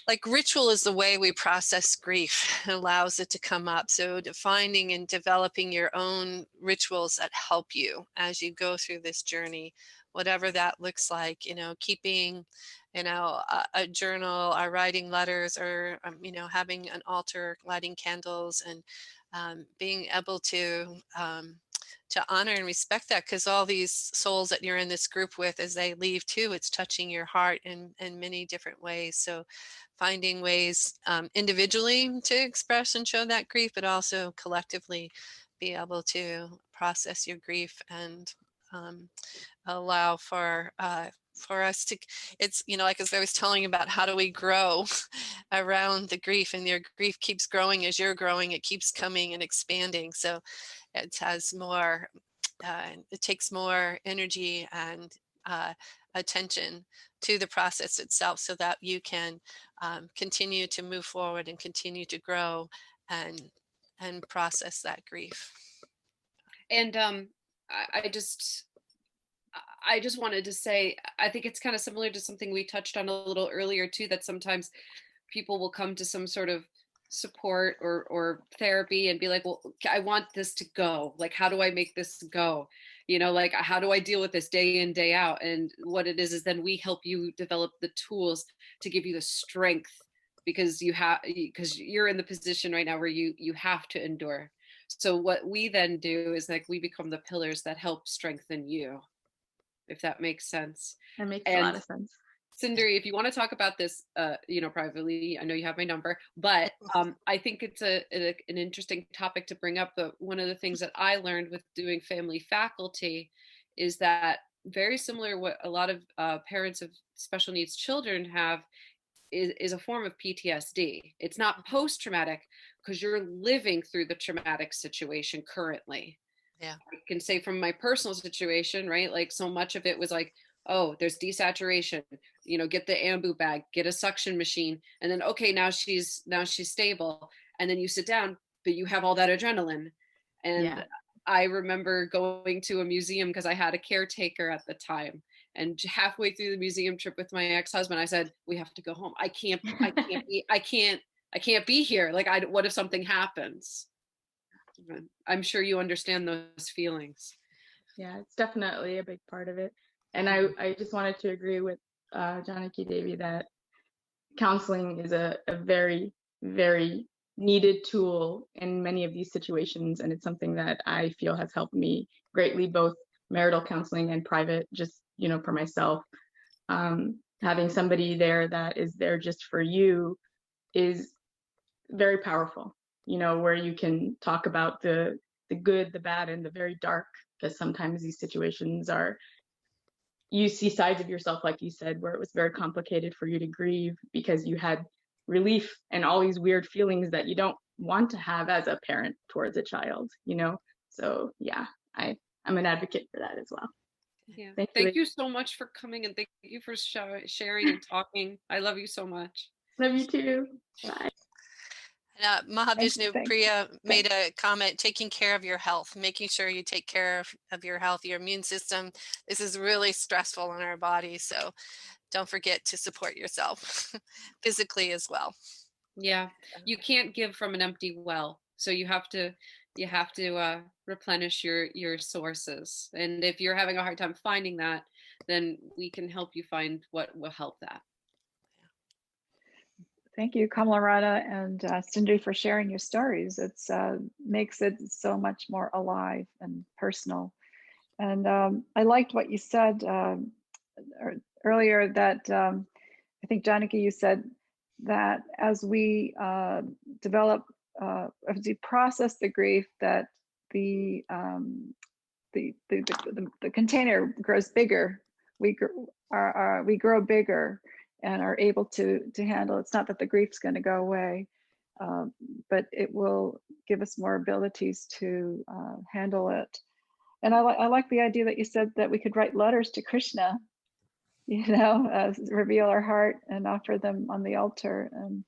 like ritual is the way we process grief. It allows it to come up. So finding and developing your own rituals that help you as you go through this journey, whatever that looks like, keeping, a journal, or writing letters, or, having an altar, lighting candles, and being able to honor and respect that, because all these souls that you're in this group with, as they leave too, it's touching your heart in many different ways. So finding ways individually to express and show that grief, but also collectively be able to process your grief and allow for us to, it's, like as I was telling you about, how do we grow around the grief, and your grief keeps growing as you're growing, it keeps coming and expanding. So it has more, it takes more energy and attention to the process itself, so that you can continue to move forward and continue to grow and process that grief. And I just wanted to say, I think it's kind of similar to something we touched on a little earlier too, that sometimes people will come to some sort of support or therapy and be like, well, I want this to go. Like, how do I make this go? Like, how do I deal with this day in, day out? And what it is then we help you develop the tools to give you the strength, because you're in the position right now where you have to endure. So what we then do is like, we become the pillars that help strengthen you, if that makes sense. That makes a lot of sense. Sindri, if you want to talk about this, privately, I know you have my number, but I think it's an interesting topic to bring up. But one of the things that I learned with doing family faculty is that, very similar what a lot of parents of special needs children have is a form of PTSD. It's not post-traumatic, because you're living through the traumatic situation currently. Yeah. I can say from my personal situation, right? Like, so much of it was like, oh, there's desaturation, get the ambu bag, get a suction machine. And then, okay, now she's stable. And then you sit down, but you have all that adrenaline. And yeah. I remember going to a museum because I had a caretaker at the time. And halfway through the museum trip with my ex-husband, I said, we have to go home. I can't be here. Like, what if something happens? I'm sure you understand those feelings. Yeah, it's definitely a big part of it. And I just wanted to agree with Janaki Devi that counseling is a very, very needed tool in many of these situations. And it's something that I feel has helped me greatly, both marital counseling and private, just, for myself. Having somebody there that is there just for you is very powerful, where you can talk about the good, the bad, and the very dark, because sometimes these situations you see sides of yourself, like you said, where it was very complicated for you to grieve because you had relief and all these weird feelings that you don't want to have as a parent towards a child, So yeah, I'm an advocate for that as well. Yeah. Thank you so much for coming, and thank you for sharing and talking. I love you so much. Love you too. Bye. Mahavishnu Priya made a comment, taking care of your health, making sure you take care of your health, your immune system. This is really stressful on our body. So don't forget to support yourself physically as well. Yeah, you can't give from an empty well. So you have to replenish your sources. And if you're having a hard time finding that, then we can help you find what will help that. Thank you, Kamala Radha and Sindri, for sharing your stories. It's makes it so much more alive and personal. And I liked what you said earlier, that I think, Janaki, you said that as we develop, as we process the grief, that the the container grows bigger, we grow bigger and are able to handle. It's not that the grief's going to go away, but it will give us more abilities to handle it. And I like the idea that you said that we could write letters to Krishna, you know, reveal our heart and offer them on the altar, and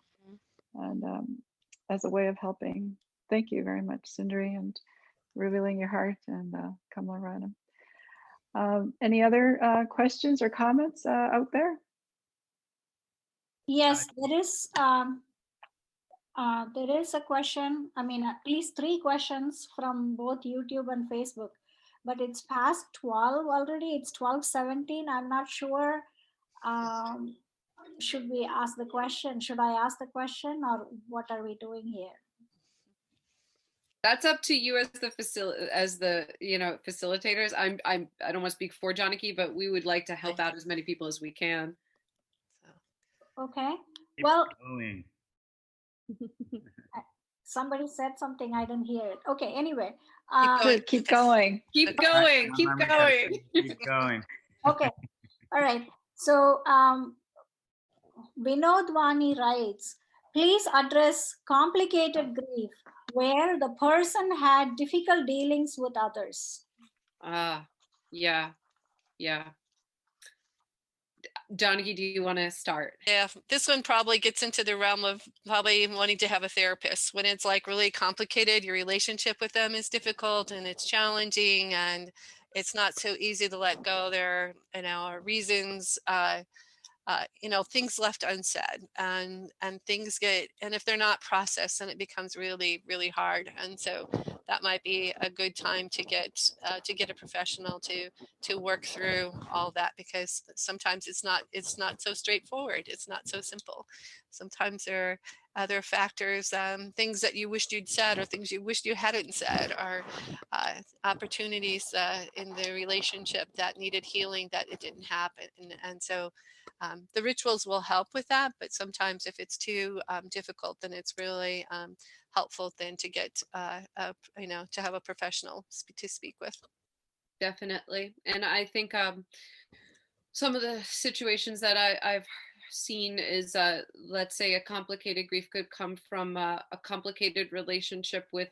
as a way of helping. Thank you very much, Sundari, and revealing your heart, and Kamala Radha. Any other questions or comments out there? Yes, there is a question. I mean, at least 3 questions from both YouTube and Facebook, but it's past 12 already. It's 12:17. I'm not sure. Should we ask the question? Should I ask the question, or what are we doing here? That's up to you as the facilitators. I don't want to speak for Janaki, but we would like to help out as many people as we can. Okay. Keep Well, going. somebody said something, I didn't hear it. Okay, anyway. Keep going. Keep going. Keep going. Keep going. Okay. All right. So Vinod Vani writes, please address complicated grief where the person had difficult dealings with others. Yeah. Janaki, do you want to start? Yeah, this one probably gets into the realm of probably wanting to have a therapist. When it's like really complicated, your relationship with them is difficult and it's challenging and it's not so easy to let go. There are reasons, things left unsaid, and things get, and if they're not processed, then it becomes really, really hard. And so that might be a good time to get a professional to work through all that, because sometimes it's not so straightforward. It's not so simple. Sometimes there are other factors, things that you wished you'd said or things you wished you hadn't said, or opportunities in the relationship that needed healing that it didn't happen. And so the rituals will help with that, but sometimes if it's too difficult, then it's really helpful then to get to have a professional to speak with. Definitely. And I think some of the situations that I've seen is, let's say a complicated grief could come from a complicated relationship with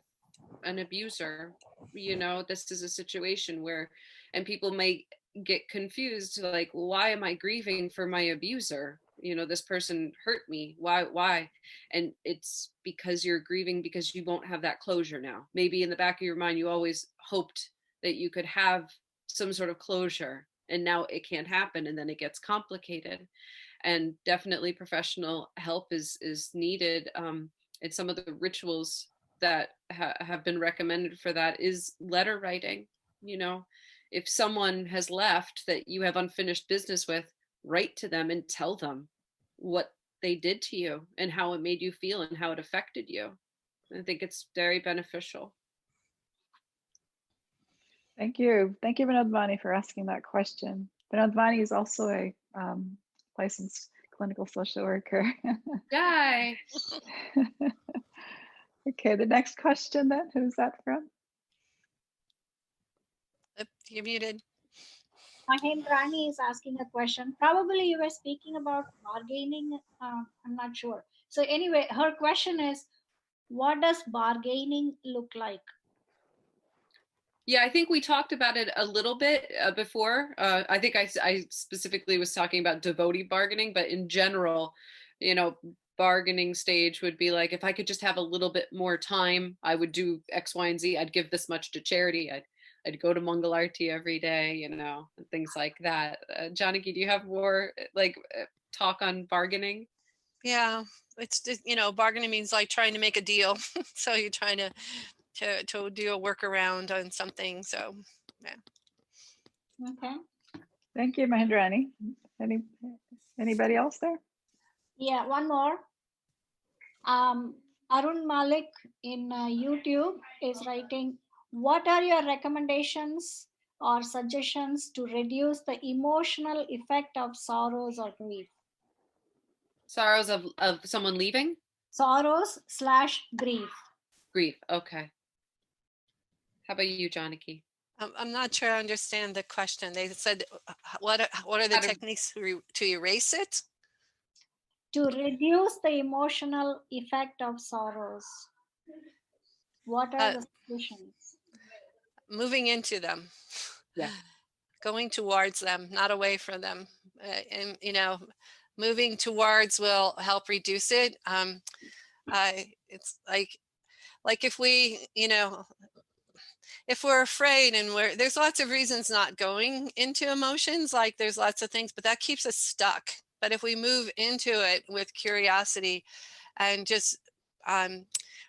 an abuser. This is a situation where, and people may get confused, like, why am I grieving for my abuser? This person hurt me. Why? And it's because you're grieving because you won't have that closure now. Maybe in the back of your mind, you always hoped that you could have some sort of closure, and now it can't happen, and then it gets complicated. And definitely professional help is needed. And some of the rituals that have been recommended for that is letter writing. If someone has left that you have unfinished business with, write to them and tell them what they did to you and how it made you feel and how it affected you. I think it's very beneficial. Thank you. Thank you, Vinod Vani, for asking that question. Vinod Vani is also a licensed clinical social worker. Yay! Okay, the next question then, who's that from? You're muted. Mahendrani is asking a question. Probably you were speaking about bargaining. I'm not sure. So anyway, her question is, what does bargaining look like? Yeah, I think we talked about it a little bit before. I think I specifically was talking about devotee bargaining, but in general, bargaining stage would be like, if I could just have a little bit more time, I would do X, Y, and Z. I'd give this much to charity. I'd go to Mangalarti every day, and things like that. Janaki, do you have more talk on bargaining? Yeah, it's bargaining means like trying to make a deal. So you're trying to do a workaround on something. So yeah. Okay. Thank you, Mahendrani. Anybody else there? Yeah, one more. Arun Malik in YouTube is writing, what are your recommendations or suggestions to reduce the emotional effect of sorrows or grief? Sorrows of someone leaving? Sorrows/grief. Grief, okay. How about you, Janaki? I'm not sure I understand the question. They said, what are the How to- techniques to erase it? To reduce the emotional effect of sorrows, what are the solutions? Moving into them. Yeah. Going towards them, not away from them. And, you know, moving towards will help reduce it. It's like if we, you know, if we're afraid and there's lots of reasons not going into emotions, like there's lots of things, but that keeps us stuck. But if we move into it with curiosity and just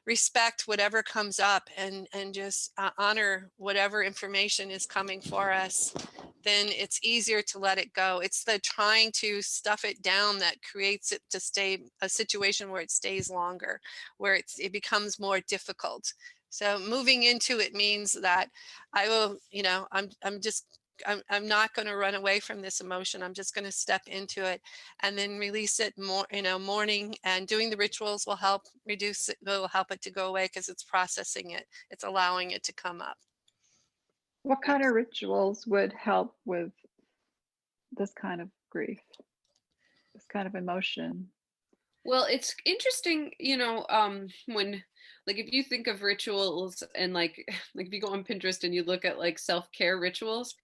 respect whatever comes up and just honor whatever information is coming for us, then it's easier to let it go. It's the trying to stuff it down that creates it to stay a situation where it stays longer, where it becomes more difficult. So moving into it means that I will, you know, I'm not going to run away from this emotion. I'm just going to step into it and then release it more, you know, mourning and doing the rituals will help reduce it, will help it to go away because it's processing it. It's allowing it to come up. What kind of rituals would help with this kind of grief, this kind of emotion? Well, it's interesting, you know, when, like, if you think of rituals and like if you go on Pinterest and you look at like self-care rituals,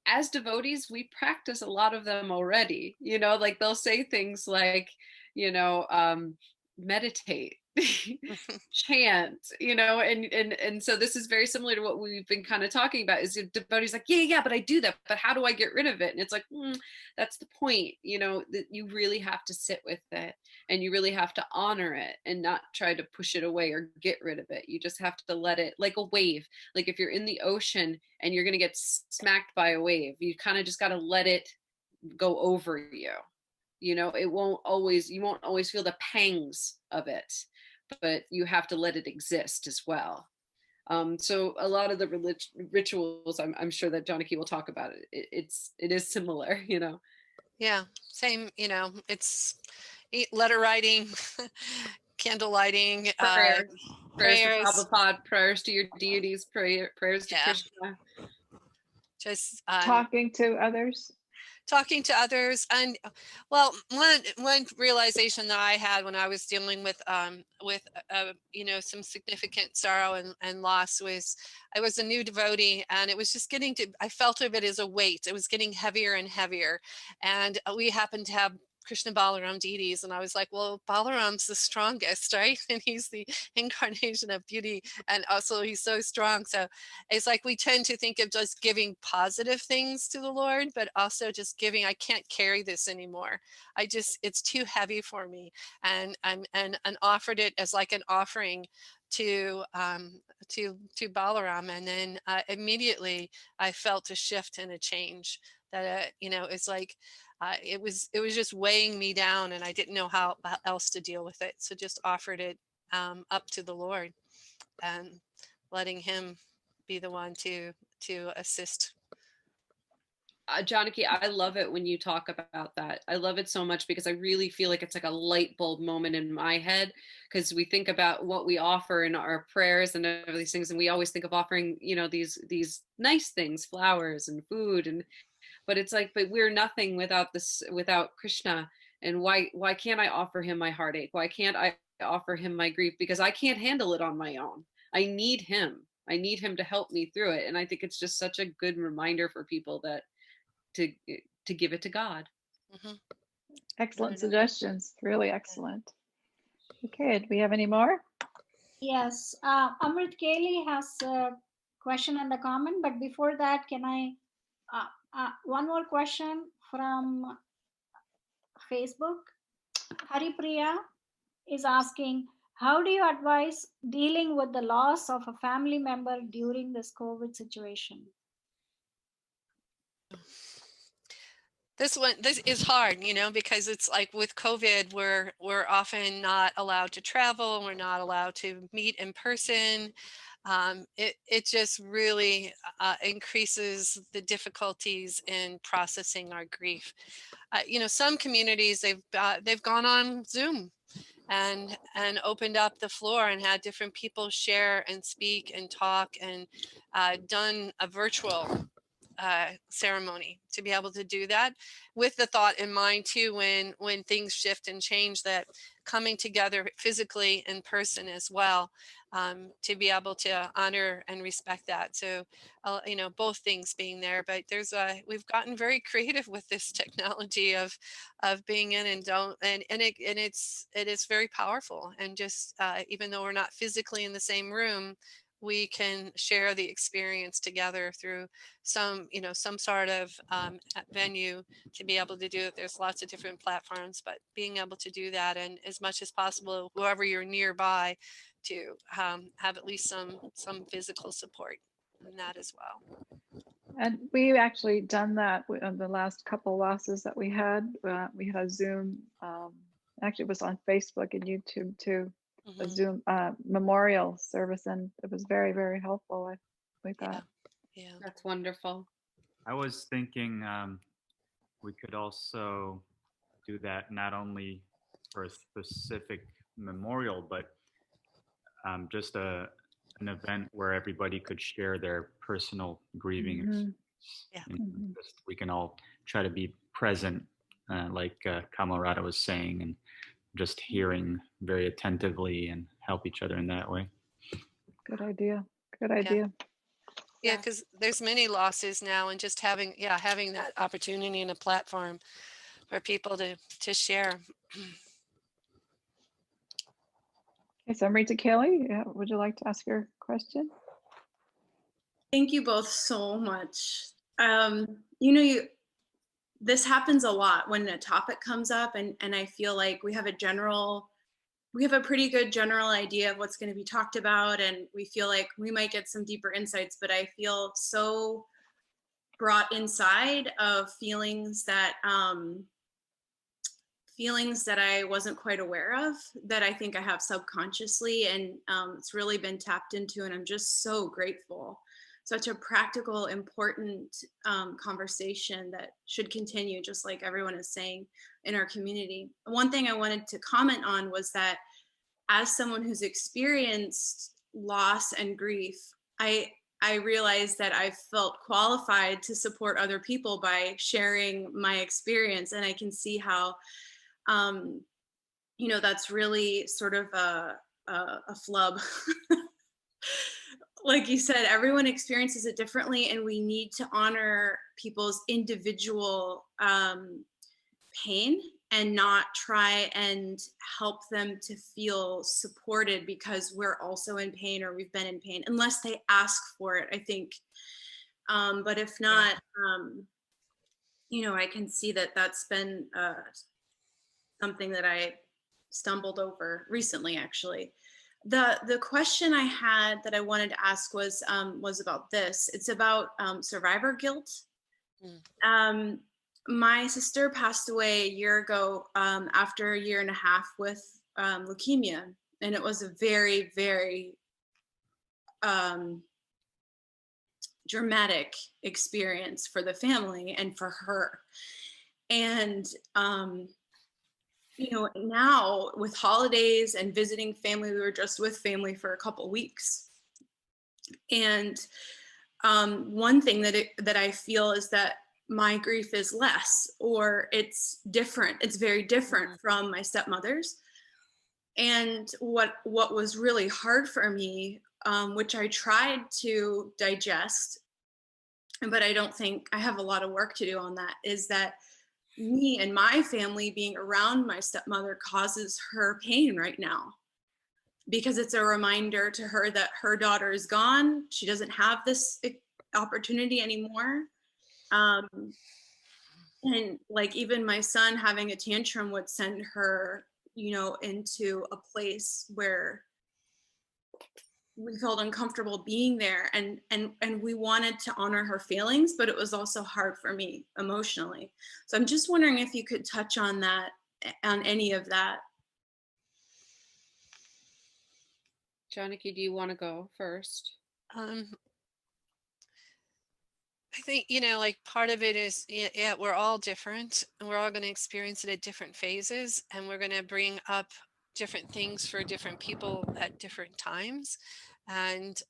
as devotees, we practice a lot of them already, you know, like they'll say things like, you know, meditate, chant, you know, and so this is very similar to what we've been kind of talking about, is your devotees like, yeah, but I do that, but how do I get rid of it? And it's like, that's the point, you know, that you really have to sit with it and you really have to honor it and not try to push it away or get rid of it. You just have to let it, like a wave. Like if you're in the ocean and you're going to get smacked by a wave, you kind of just got to let it go over you. You know, you won't always feel the pangs of it, but you have to let it exist as well. So a lot of the rituals, I'm sure that Janaki will talk about it. It is similar, you know. Yeah, same, you know, it's letter writing, candle lighting, Prayers to prayers, Prabhupada, prayers to your deities, prayers to Yeah. Krishna. just Talking to others? talking to others. And well, one realization that I had when I was dealing with you know, some significant sorrow and loss was I was a new devotee, and it was just getting to, I felt of it as a weight. It was getting heavier and heavier, and we happened to have Krishna Balaram deities, and I was like, well, Balaram's the strongest, right? And he's the incarnation of beauty, and also he's so strong. So it's like we tend to think of just giving positive things to the Lord, but also just giving, I can't carry this anymore. It's too heavy for me. And offered it as like an offering to Balaram. And then immediately I felt a shift and a change that, you know, it's like, it was just weighing me down, and I didn't know how else to deal with it. So just offered it up to the Lord and letting him be the one to assist. Janaki, I love it when you talk about that. I love it so much because I really feel like it's like a light bulb moment in my head, because we think about what we offer in our prayers and all these things, and we always think of offering, you know, these nice things, flowers and food, and but it's like, but we're nothing without Krishna. And why can't I offer him my heartache? Why can't I offer him my grief? Because I can't handle it on my own. I need him to help me through it. And I think it's just such a good reminder for people that to give it to God. Mm-hmm. Excellent suggestions, really excellent. Okay, do we have any more? Yes, Amrit Kaylee has a question and a comment, but before that, can I, one more question from Facebook. Haripriya is asking, how do you advise dealing with the loss of a family member during this COVID situation? This is hard, you know, because it's like with COVID, we're often not allowed to travel. We're not allowed to meet in person. It just really increases the difficulties in processing our grief. You know, some communities they've gone on Zoom, and opened up the floor and had different people share and speak and talk, and done a virtual ceremony to be able to do that, with the thought in mind too, when things shift and change, that coming together physically in person as well, to be able to honor and respect that. So both things being there, but we've gotten very creative with this technology of being in and don't, and it is very powerful. And just even though we're not physically in the same room, we can share the experience together through some sort of venue to be able to do it. There's lots of different platforms, but being able to do that, and as much as possible, whoever you're nearby, to have at least some physical support in that as well. And we've actually done that on the last couple losses that we had. We had a Zoom, actually it was on Facebook and YouTube too, a Zoom memorial service, and it was very, very helpful, we thought. Yeah, That's wonderful. I was thinking we could also do that not only for a specific memorial, but just an event where everybody could share their personal grieving experience. Yeah. We can all try to be present, like Kamala Radha was saying, and just hearing very attentively and help each other in that way. Good idea. Good idea. Yeah, because there's many losses now, and just having that opportunity and a platform for people to share. Okay, so Rita Kelly, would you like to ask your question? Thank you both so much. This happens a lot when a topic comes up, and I feel like we have a pretty good general idea of what's going to be talked about, and we feel like we might get some deeper insights, but I feel so brought inside of feelings that I wasn't quite aware of, that I think I have subconsciously, and it's really been tapped into, and I'm just so grateful. Such a practical, important conversation that should continue, just like everyone is saying in our community. One thing I wanted to comment on was that, as someone who's experienced loss and grief, I realized that I felt qualified to support other people by sharing my experience, and I can see how that's really sort of a flub. Like you said, everyone experiences it differently, and we need to honor people's individual pain and not try and help them to feel supported because we're also in pain or we've been in pain, unless they ask for it, I think. But if not, I can see that that's been something that I stumbled over recently, actually. The question I had that I wanted to ask was about this. It's about survivor guilt. My sister passed away a year ago after a year and a half with leukemia, and it was a very, very dramatic experience for the family and for her. And now with holidays and visiting family, we were just with family for a couple weeks. And one thing that I feel is that my grief is less, or it's different. It's very different from my stepmother's. And what was really hard for me, which I tried to digest, but I don't think I have a lot of work to do on that, is that me and my family being around my stepmother causes her pain right now, because it's a reminder to her that her daughter is gone. She doesn't have this opportunity anymore. And like even my son having a tantrum would send her, into a place where we felt uncomfortable being there, and we wanted to honor her feelings, but it was also hard for me emotionally. So I'm just wondering if you could touch on that, on any of that. Janaki, do you want to go first? I think, like part of it is, we're all different, and we're all going to experience it at different phases, and we're going to bring up different things for different people at different times. And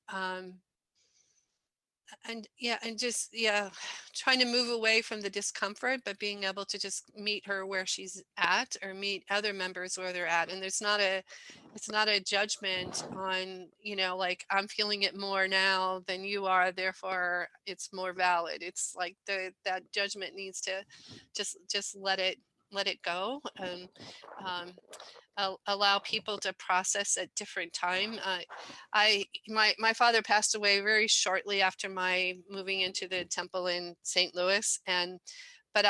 yeah, and just, yeah, trying to move away from the discomfort, but being able to just meet her where she's at, or meet other members where they're at. And it's not a judgment on, like, I'm feeling it more now than you are, therefore it's more valid. It's like that judgment needs to just let it go, and allow people to process at different time. My father passed away very shortly after my moving into the temple in St. Louis, and but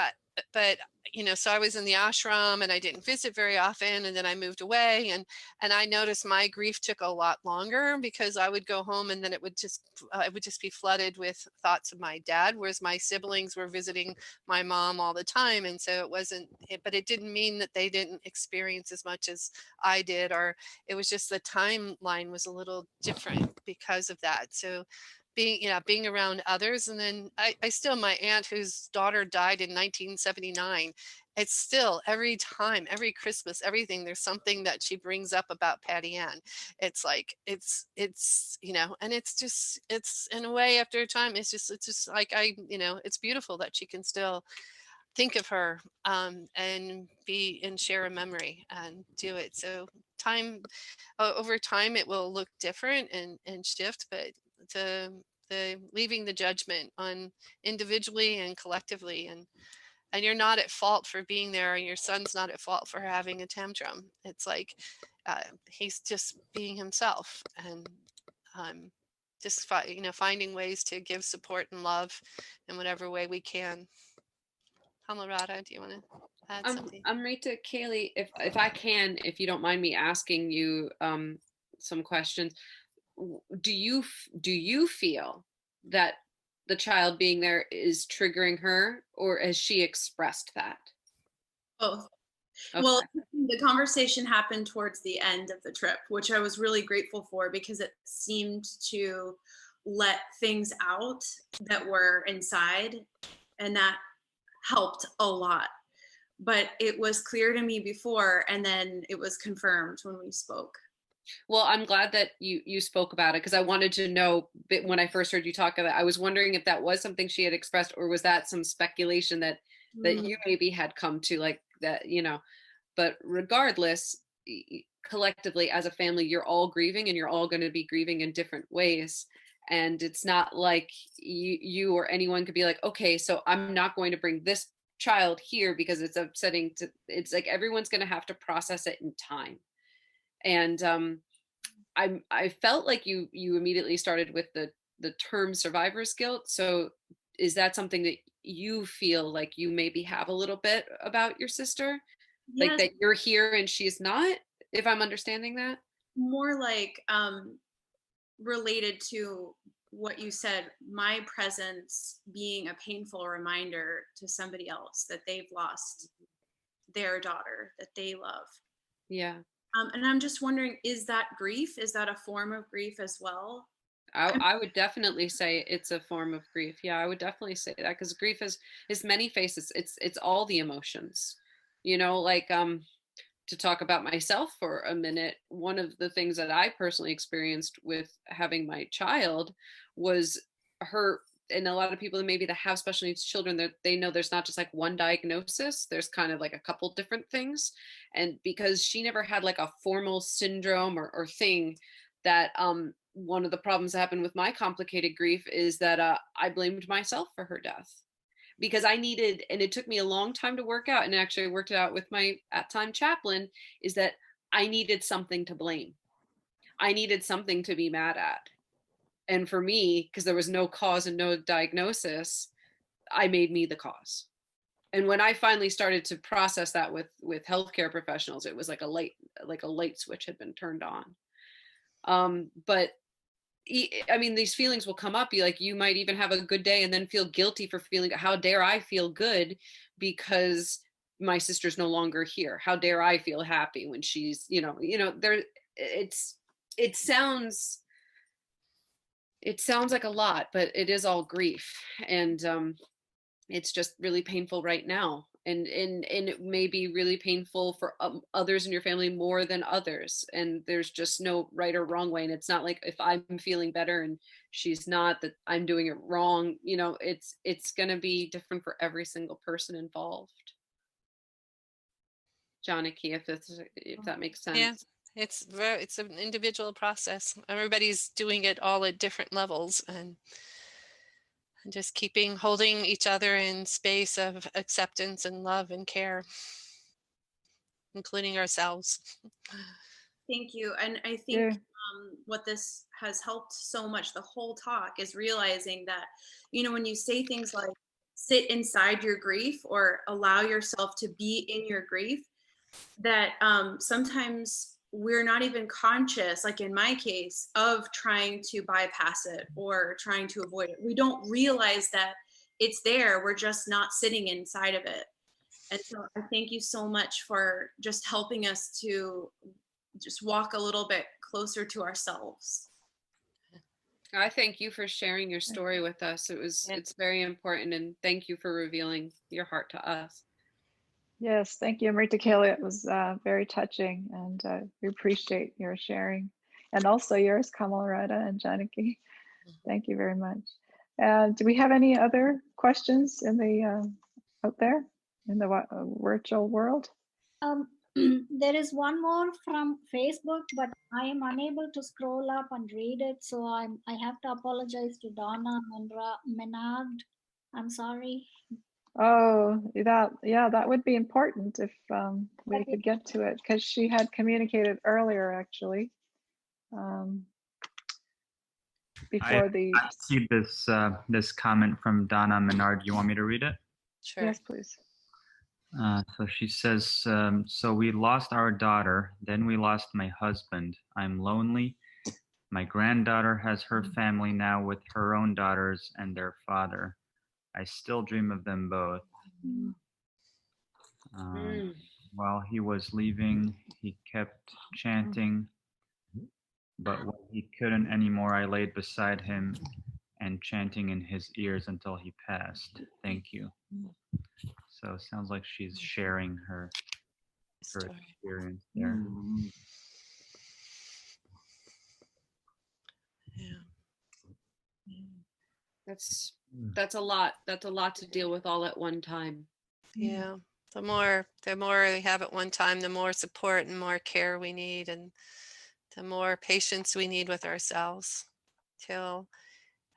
so I was in the ashram and I didn't visit very often, and then I moved away, and I noticed my grief took a lot longer, because I would go home and then it would just be flooded with thoughts of my dad, whereas my siblings were visiting my mom all the time, and so but it didn't mean that they didn't experience as much as I did, or it was just the timeline was a little different because of that. So being around others. And then I still, my aunt whose daughter died in 1979, it's still every time, every Christmas, everything, there's something that she brings up about Patty Ann. It's like, it's and it's in a way, after a time, it's just like, it's beautiful that she can still think of her, and share a memory and do it. So over time, it will look different and shift, but the leaving the judgment on individually and collectively, and you're not at fault for being there, and your son's not at fault for having a tantrum. It's like, he's just being himself, and just finding ways to give support and love in whatever way we can. Kamala Radha, do you want to add something? Amrita, Kaylee, if I can, if you don't mind me asking you some questions, do you feel that the child being there is triggering her, or has she expressed that? Both. Okay. Well, the conversation happened towards the end of the trip, which I was really grateful for, because it seemed to let things out that were inside, and that helped a lot. But it was clear to me before, and then it was confirmed when we spoke. Well, I'm glad that you spoke about it, because I wanted to know, when I first heard you talk about it, I was wondering if that was something she had expressed, or was that some speculation that you maybe had come to, like that, but regardless, collectively as a family, you're all grieving, and you're all going to be grieving in different ways. And it's not like you or anyone could be like, okay, so I'm not going to bring this child here because it's upsetting it's like everyone's going to have to process it in time. And I felt like you immediately started with the term survivor's guilt. So is that something that you feel like you maybe have a little bit about your sister? Yes. Like that you're here and she's not, if I'm understanding that? More like related to what you said, my presence being a painful reminder to somebody else that they've lost their daughter that they love. Yeah. And I'm just wondering, is that grief? Is that a form of grief as well? I would definitely say it's a form of grief. Yeah, I would definitely say that, because grief is many faces. It's all the emotions, like to talk about myself for a minute. One of the things that I personally experienced with having my child was her, and a lot of people maybe that have special needs children, that they know there's not just like one diagnosis, there's kind of like a couple different things. And because she never had like a formal syndrome or thing, that one of the problems that happened with my complicated grief is that I blamed myself for her death, because I needed, and it took me a long time to work out, and actually I worked it out with my at-time chaplain, is that I needed something to blame. I needed something to be mad at. And for me, because there was no cause and no diagnosis, I made me the cause. And when I finally started to process that with healthcare professionals, it was like a light switch had been turned on. But I mean, these feelings will come up. You might even have a good day and then feel guilty for feeling, how dare I feel good because my sister's no longer here? How dare I feel happy when she's, there, it sounds like a lot, but it is all grief. And it's just really painful right now. And it may be really painful for others in your family more than others. And there's just no right or wrong way. And it's not like if I'm feeling better and she's not, that I'm doing it wrong. You know, it's going to be different for every single person involved. Janaki, if that makes sense. Yeah, it's an individual process. Everybody's doing it all at different levels, and just holding each other in space of acceptance and love and care, including ourselves. Thank you. And I think Yeah. what this has helped so much, the whole talk, is realizing that, you know, when you say things like sit inside your grief or allow yourself to be in your grief, that sometimes we're not even conscious, like in my case, of trying to bypass it or trying to avoid it. We don't realize that it's there. We're just not sitting inside of it. And so I thank you so much for just helping us to just walk a little bit closer to ourselves. I thank you for sharing your story with us. It's very important, and thank you for revealing your heart to us. Yes, thank you, Amrita Kelly. It was very touching, and we appreciate your sharing. And also yours, Kamala Radha and Janaki. Thank you very much. Do we have any other questions in the out there in the virtual world? There is one more from Facebook, but I am unable to scroll up and read it, so I have to apologize to Donna Menard. I'm sorry. Oh, that would be important if we could get to it, because she had communicated earlier, actually, before I see this comment from Donna Menard. You want me to read it? Sure. Yes, please. So she says, so we lost our daughter, then we lost my husband. I'm lonely. My granddaughter has her family now with her own daughters and their father. I still dream of them both. While he was leaving, he kept chanting, but when he couldn't anymore, I laid beside him and chanting in his ears until he passed. Thank you. So it sounds like she's sharing her experience there. That's a lot. That's a lot to deal with all at one time. Yeah. The more we have at one time, the more support and more care we need, and the more patience we need with ourselves. Till,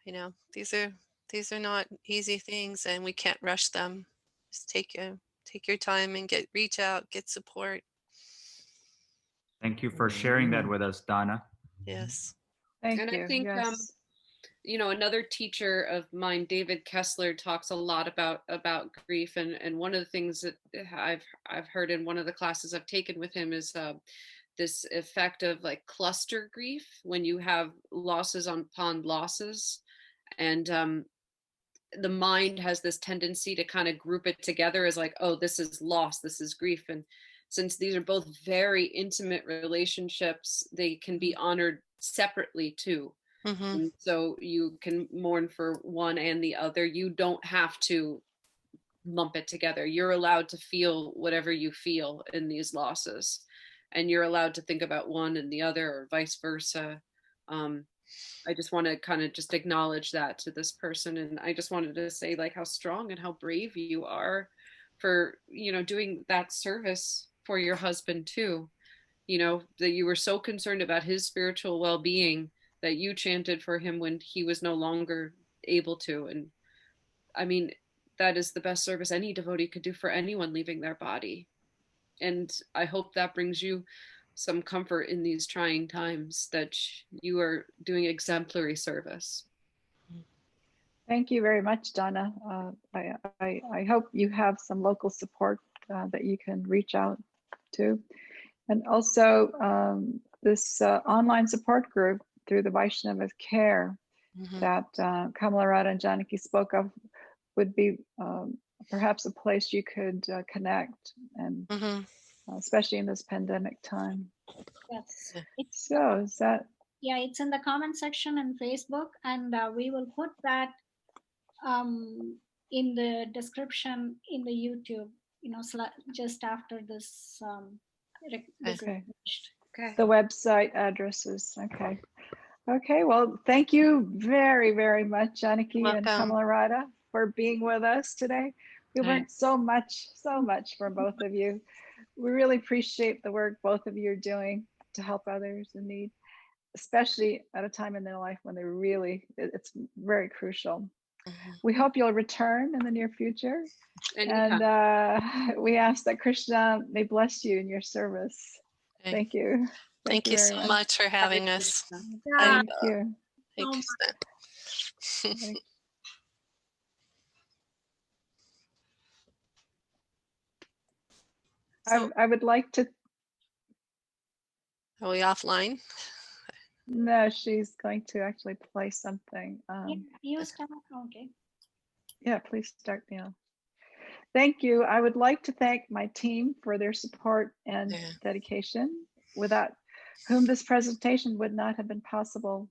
you know, these are not easy things, and we can't rush them. Just take your time and reach out, get support. Thank you for sharing that with us, Donna. Yes. Thank and you. I think Yes. you know, another teacher of mine, David Kessler, talks a lot about grief, and one of the things that I've heard in one of the classes I've taken with him is this effect of like cluster grief, when you have losses upon losses, and the mind has this tendency to kind of group it together as like, oh, this is loss, this is grief. And since these are both very intimate relationships, they can be honored separately too. And so you can mourn for one and the other. You don't have to lump it together. You're allowed to feel whatever you feel in these losses, and you're allowed to think about one and the other, or vice versa. I just want to kind of just acknowledge that to this person. And I just wanted to say like how strong and how brave you are for, you know, doing that service for your husband too. You know, that you were so concerned about his spiritual well-being that you chanted for him when he was no longer able to. And I mean, that is the best service any devotee could do for anyone leaving their body. And I hope that brings you some comfort in these trying times, that you are doing exemplary service. Thank you very much, Donna. I hope you have some local support that you can reach out to. And also this online support group through the Vaishnavas CARE that Kamala Radha and Janaki spoke of would be perhaps a place you could connect, and especially in this pandemic time. Yes. So is that? Yeah, it's in the comment section on Facebook, and we will put that in the description in the YouTube, just after this this is Okay. finished. Okay. The website addresses. Okay. Okay. Well, thank you very, very much, Janaki and Welcome. Kamala Radha, for being with us today. We All right. learned so much from both of you. We really appreciate the work both of you are doing to help others in need, especially at a time in their life when it's very crucial. We hope you'll return in the near future. Anytime. And we ask that Krishna may bless you in your service. Okay. Thank you. Thank you very so much for having us. Yeah. Thank you. Thank you. Thank- So I would like to. Are we offline? No, she's going to actually play something. You start. Okay. Yeah, please start now. Thank you. I would like to thank my team for their support and Yeah. dedication, without whom this presentation would not have been possible.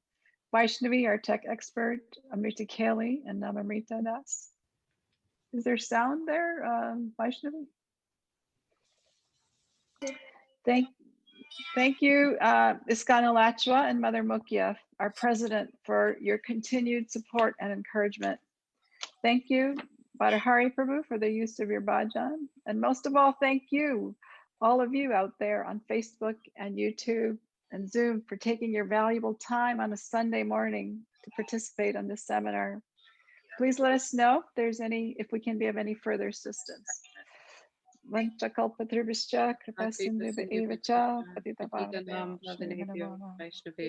Vaishnavi, our tech expert, Amrita Kali, and Namamrita Das. Is there sound there, Vaishnavi? Thank you, ISKCON Alachua and Mother Mukhya, our president, for your continued support and encouragement. Thank you, Badahari Prabhu, for the use of your bhajan. And most of all, thank you, all of you out there on Facebook and YouTube and Zoom, for taking your valuable time on a Sunday morning to participate on this seminar. Please let us know if we can be of any further assistance. Vanchakalpatribhischa kripasindhuva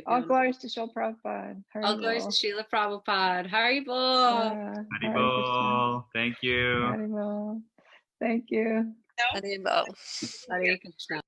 All glories to Shil Prabhupada. All glories to Srila Prabhupada. Hari Bol. Haribol. Thank you. Haribol. Thank you. Haribol. Hare Krishna.